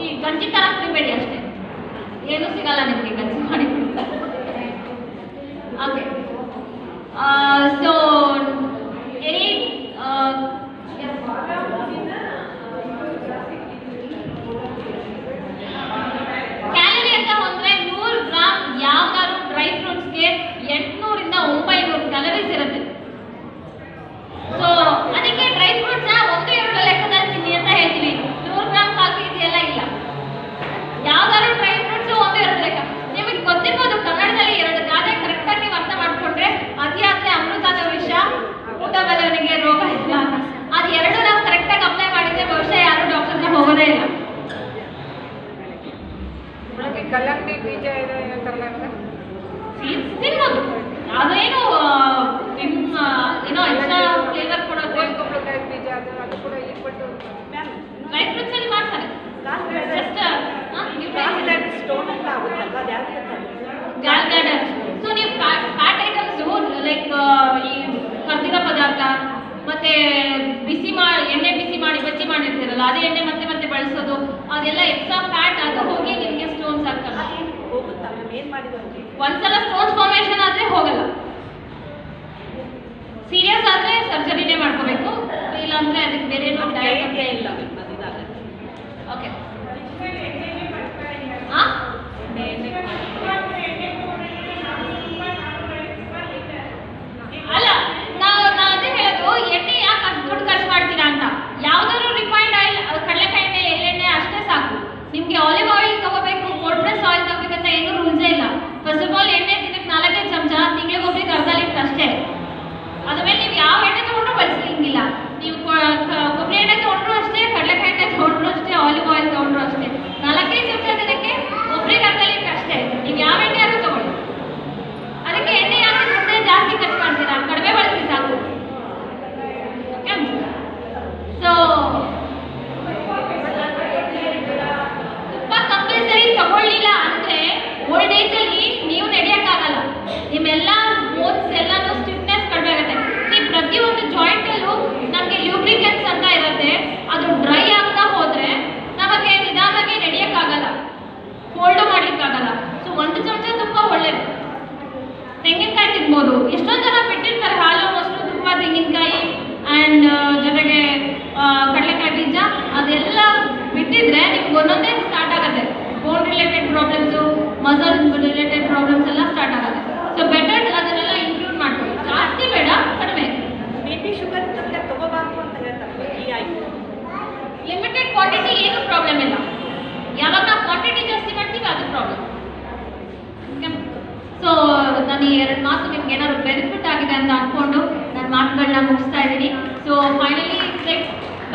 ಈ ಗಂಜಿ ಥರ ಕುಡಿಬೇಡಿ ಅಷ್ಟೇ, ಏನೂ ಸಿಗಲ್ಲ ನಿಮಗೆ ಗಂಜಿ ಮಾಡಿ. ಓಕೆ, ಸೊ ಎನಿ ಕ್ಯಾಲರಿ ಅಂತ ಹೋದ್ರೆ 100 ಗ್ರಾಮ್ ಯಾವ್ದಾದ್ರು ಡ್ರೈ ಫ್ರೂಟ್ಸ್ಗೆ 800 ರಿಂದ 900 ಕ್ಯಾಲರೀಸ್ ಇರುತ್ತೆ. ಸೊ ಅದಕ್ಕೆ ಡ್ರೈ ಫ್ರೂಟ್ಸ್ನ 1-2 ಲೆಕ್ಕದಲ್ಲಿ ತಿನ್ನಿ ಅಂತ ಹೇಳ್ತೀವಿ. 100 ಗ್ರಾಮ್ ಕಾಫಿ ಇದೆಯಲ್ಲ, ಇಲ್ಲ. ಯಾವ್ದಾದ್ರು ಡ್ರೈ ಫ್ರೂಟ್ಸ್ 1-2 ಲೆಕ್ಕ. ನಿಮಗೆ ಗೊತ್ತಿರ್ಬೋದು, ಕನ್ನಡದಲ್ಲಿ 2 ಗಾದೆ ಕರೆಕ್ಟಾಗಿ ನೀವು ಅರ್ಥ ಮಾಡ್ಕೊಂಡ್ರೆ ಅತಿಯಾದ್ರೆ ಅಮೃತದ ವಿಷ, ಊಟ ಬದಲಿಗೆ ರೋಗ ಇಲ್ಲ. ಅದು 2 ನಾವು ಕರೆಕ್ಟಾಗಿ ಅಪ್ಲೈ ಮಾಡಿದ್ರೆ ಬಹುಶಃ ಯಾರು ಡಾಕ್ಟರ್ಗೆ ಹೋಗೋದೇ ಇಲ್ಲ. ಕಲ್ಲಂಗಡಿ ಬೀಜ ಇದೆ ತಿನ್ಬೋದು, ಅದೇನು ಏನೋ ಎಕ್ಸ್ಟ್ರಾ ಫ್ಲೇವರ್ ಕೊಡೋದು. ಕುಂಬಳಕಾಯಿ ಬೀಜ ಅದು ಕೂಡ ಇಟ್ಬಿಟ್ಟು ಡ್ರೈ ಫ್ರೂಟ್ಸ್ ಅಲ್ಲಿ ಮಾಡ್ತಾರೆ. ಜಸ್ಟ್ ಸ್ಟೋನ್ ಅಂತ ಆಗುತ್ತಲ್ವ, ಅದು ಯಾಕೆ ಗಾಲ್ ಬ್ಲಾಡರ್. ಸೊ ನೀವು ಫ್ಯಾಟ್ ಐಟಮ್ಸು ಲೈಕ್ ಈ ಕರ್ದಿರೋ ಪದಾರ್ಥ ಮತ್ತೆ ಎಣ್ಣೆ ಬಿಸಿ ಮಾಡಿ ಬಜ್ಜಿ ಮಾಡಿರ್ತೀರಲ್ಲ, ಅದೇ ಎಣ್ಣೆ ಮತ್ತೆ ಮತ್ತೆ ಬಳಸೋದು, ಅದೆಲ್ಲ ಎಕ್ಸ್ಟ್ರಾ ಫ್ಯಾಟ್ ಅದು ಹೋಗಿ ನಿಮಗೆ ಸ್ಟೋನ್ಸ್ ಆಗ್ತವೆ. ಒಂದ್ಸಲ ಸ್ಟೋನ್ಸ್ ಫಾರ್ಮೇಷನ್ ಆದರೆ ಹೋಗಲ್ಲ. ಸೀರಿಯಸ್ ಆದರೆ ಸರ್ಜರಿನೇ ಮಾಡ್ಕೋಬೇಕು, ಇಲ್ಲಾಂದರೆ ಅದಕ್ಕೆ ಬೇರೆ ಡಯಟ್ ಅಂತ ಇಲ್ಲ. ಓಕೆ, ಅಲ್ಲ ನಾವು ಅದೇ ಹೇಳೋದು, ಎಣ್ಣೆ ಯಾಕೆ ಅಷ್ಟು ದುಡ್ಡು ಖರ್ಚು ಮಾಡ್ತೀರಾ ಅಂತ. ಯಾವುದಾದ್ರು ರಿಫೈನ್ಡ್ ಆಯಿಲ್, ಕಡಲೆಕಾಯಿ ಎಣ್ಣೆ, ಎಳ್ಳೆಣ್ಣೆ ಅಷ್ಟೇ ಸಾಕು. ನಿಮಗೆ ಆಲಿವ್ ಆಯಿಲ್ ತಗೋಬೇಕು, ಕೋಲ್ಡ್ ಪ್ರೆಸ್ ಆಯಿಲ್ ತಗೋಬೇಕಂತ ಏನೂ ರೂಲ್ಸೇ ಇಲ್ಲ. ಫಸ್ಟ್ ಆಫ್ ಆಲ್ ಎಣ್ಣೆ ದಿನಕ್ಕೆ 4 ಚಮಚ, ತಿಂಗಳಿಗೊಬ್ಬರಿಗೆ ಅರ್ಧ ಲೀಟರ್ ಅಷ್ಟೇ. ಅದಾದ್ಮೇಲೆ ನೀವು ಯಾವ ಎಣ್ಣೆ ತೊಗೊಂಡ್ರೂ ಬಳಸಲಿಂಗಿಲ್ಲ. ನೀವು ಕೊಬ್ಬರಿ ಎಣ್ಣೆ ತೊಗೊಂಡ್ರು ಅಷ್ಟೇ, ಕಡಲೆಕಾಯಿ ಎಣ್ಣೆ ತೊಗೊಂಡ್ರು ಅಷ್ಟೇ, ಆಲಿವ್ ಆಯಿಲ್ ತೊಗೊಂಡ್ರು ಅಷ್ಟೇ. 4 ಚಮಚ ದಿನಕ್ಕೆ ಒಬ್ಬರಿಗೆ ಅರ್ಧ ಲೀಟರ್ ಅಷ್ಟೇ. ನೀವು ಯಾವ ಎಣ್ಣೆ ಆದ್ರೂ ತಗೊಳ್ಳಿ. ಅದಕ್ಕೆ ಎಣ್ಣೆ ಯಾಕೆ ದುಡ್ಡೇ ಜಾಸ್ತಿ ಖರ್ಚು ಮಾಡ್ತೀರಾ, ಕಡಿಮೆ ಬಳಸಿ ಸಾಕು. ಓಕೆ, ಸೊ ತುಪ್ಪ ಕಂಪಲ್ಸರಿ ತಗೊಳ್ಳಿಲ್ಲ ಅಂದರೆ ಓಲ್ಡ್ ಏಜಲ್ಲಿ ನೀವು ನಡೆಯೋಕ್ಕಾಗಲ್ಲ. ನಿಮ್ಮೆಲ್ಲ ಬೋನ್ಸ್ ಎಲ್ಲನೂ ಸ್ಟಿಫ್ನೆಸ್ ಕಡಿಮೆ ಆಗುತ್ತೆ. ಪ್ರತಿಯೊಂದು ಜಾಯಿಂಟಲ್ಲೂ ನಮಗೆ ಲ್ಯೂಬ್ರಿಕೆನ್ಸ್ ಅಂತ ಇರುತ್ತೆ, ಅದು ಡ್ರೈ ಆಗ್ತಾ ಹೋದರೆ ನಮಗೆ ನಿಧಾನವಾಗಿ ನಡೆಯೋಕ್ಕಾಗಲ್ಲ, ಫೋಲ್ಡು ಮಾಡಲಿಕ್ಕಾಗಲ್ಲ. ಸೊ 1 ಚಮಚ ತುಪ್ಪ ಒಳ್ಳೆಯದು. ತೆಂಗಿನಕಾಯಿ ತಿನ್ಬೋದು. ಎಷ್ಟೊಂದು ಜನ ಬಿಟ್ಟಿರ್ತಾರೆ ಹಾಲು, ಮೊಸರು, ತುಪ್ಪ, ತೆಂಗಿನಕಾಯಿ ಆ್ಯಂಡ್ ಜೊತೆಗೆ ಕಡಲೆಕಾಯಿ ಬೀಜ, ಅದೆಲ್ಲ ಬಿಟ್ಟಿದ್ರೆ ನಿಮ್ಗೆ ಒಂದೊಂದೇ ಸ್ಟಾರ್ಟ್ ಆಗುತ್ತೆ. Bone related problems, muscle related problems ಎಲ್ಲ ಸ್ಟಾರ್ಟ್ ಆಗುತ್ತೆ. ಸೊ ಬೆಟರ್ ಅದನ್ನೆಲ್ಲ ಇನ್ಕ್ಲೂಡ್ ಮಾಡ್ಕೊಳ್ಳಿ. ಜಾಸ್ತಿ ಬೇಡ, ಕಡಿಮೆ. BP ಶುಗರ್ ತಗೋಬಾರ್ದು ಅಂತ ಹೇಳ್ತಾರೆ. ಈ ಆಯಿತು ಲಿಮಿಟೆಡ್ ಕ್ವಾಂಟಿಟಿ ಏನೂ ಪ್ರಾಬ್ಲಮ್ ಇಲ್ಲ. ಯಾವಾಗ ನಾವು ಕ್ವಾಂಟಿಟಿ ಜಾಸ್ತಿ ಮಾಡ್ತೀವಿ ಅದು ಪ್ರಾಬ್ಲಮ್. ಸೊ ನಾನು ಈ 2 ಮಾತು ನಿಮ್ಗೆ ಏನಾದ್ರು ಬೆನಿಫಿಟ್ ಆಗಿದೆ ಅಂತ ಅಂದ್ಕೊಂಡು ನನ್ನ ಮಾತುಗಳನ್ನ ಮುಗಿಸ್ತಾ ಇದ್ದೀನಿ. ಸೊ ಫೈನಲಿ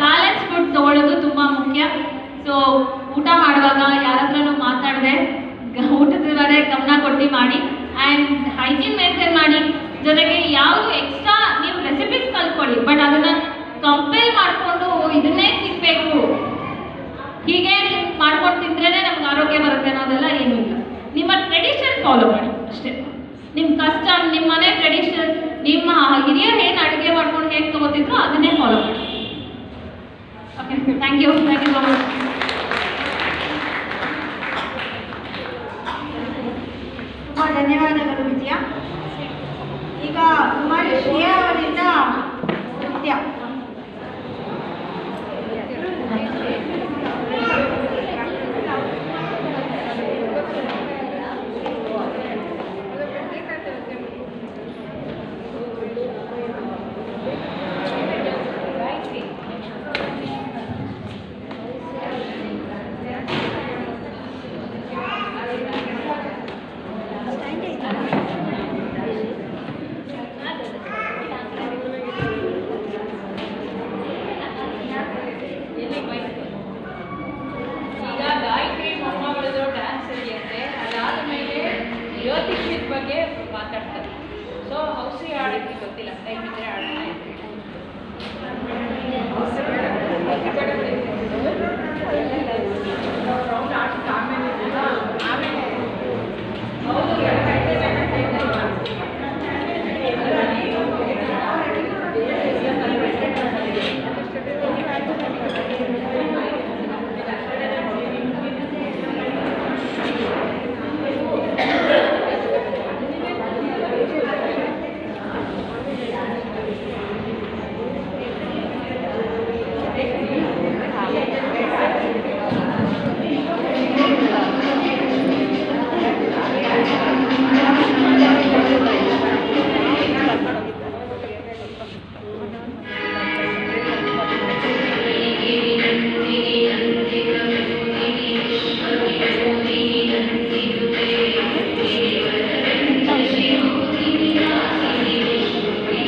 ಬ್ಯಾಲೆನ್ಸ್ ಫುಡ್ ತೊಗೊಳ್ಳೋದು ತುಂಬ ಮುಖ್ಯ. ಸೊ ಊಟ ಮಾಡುವಾಗ ಯಾರ ಹತ್ರನೂ ಮಾತಾಡದೆ ಊಟದ ಮೇಲೆ ಗಮನ ಕೊಟ್ಟು ಮಾಡಿ. ಆ್ಯಂಡ್ ಹೈಜೀನ್ ಮೇಂಟೈನ್ ಮಾಡಿ. ಜೊತೆಗೆ ಯಾವುದು ಎಕ್ಸ್ಟ್ರಾ ನೀವು ರೆಸಿಪೀಸ್ ಕಲ್ತ್ಕೊಳ್ಳಿ, ಬಟ್ ಅದನ್ನು ಕಂಪೇರ್ ಮಾಡಿಕೊಂಡು ಇದನ್ನೇ ತಿನ್ನಬೇಕು, ಹೀಗೆ ಮಾಡ್ಕೊಂಡು ತಿಂದ್ರೇ ನಮ್ಗೆ ಆರೋಗ್ಯ ಬರುತ್ತೆ ಅನ್ನೋದೆಲ್ಲ ಏನೂ ಇಲ್ಲ. ನಿಮ್ಮ ಟ್ರೆಡಿಷನ್ ಫಾಲೋ ಮಾಡಿ ಅಷ್ಟೇ. ನಿಮ್ಮ ಕಸ್ಟಮ್, ನಿಮ್ಮ ಮನೆ ಟ್ರೆಡಿಷನ್, ನಿಮ್ಮ ಹಿರಿಯರು ಏನು ಅಡುಗೆ ಮಾಡ್ಕೊಂಡು ಹೇಗೆ ತೊಗೋತಿದ್ರು ಅದನ್ನೇ ಫಾಲೋ ಮಾಡಿ. Okay, thank you so much. ತುಂಬ ಧನ್ಯವಾದಗಳು ವಿಜಯ. ಈಗ ಕುಮಾರಿ ಶ್ರೇಯಾ ಅವರಿಂದ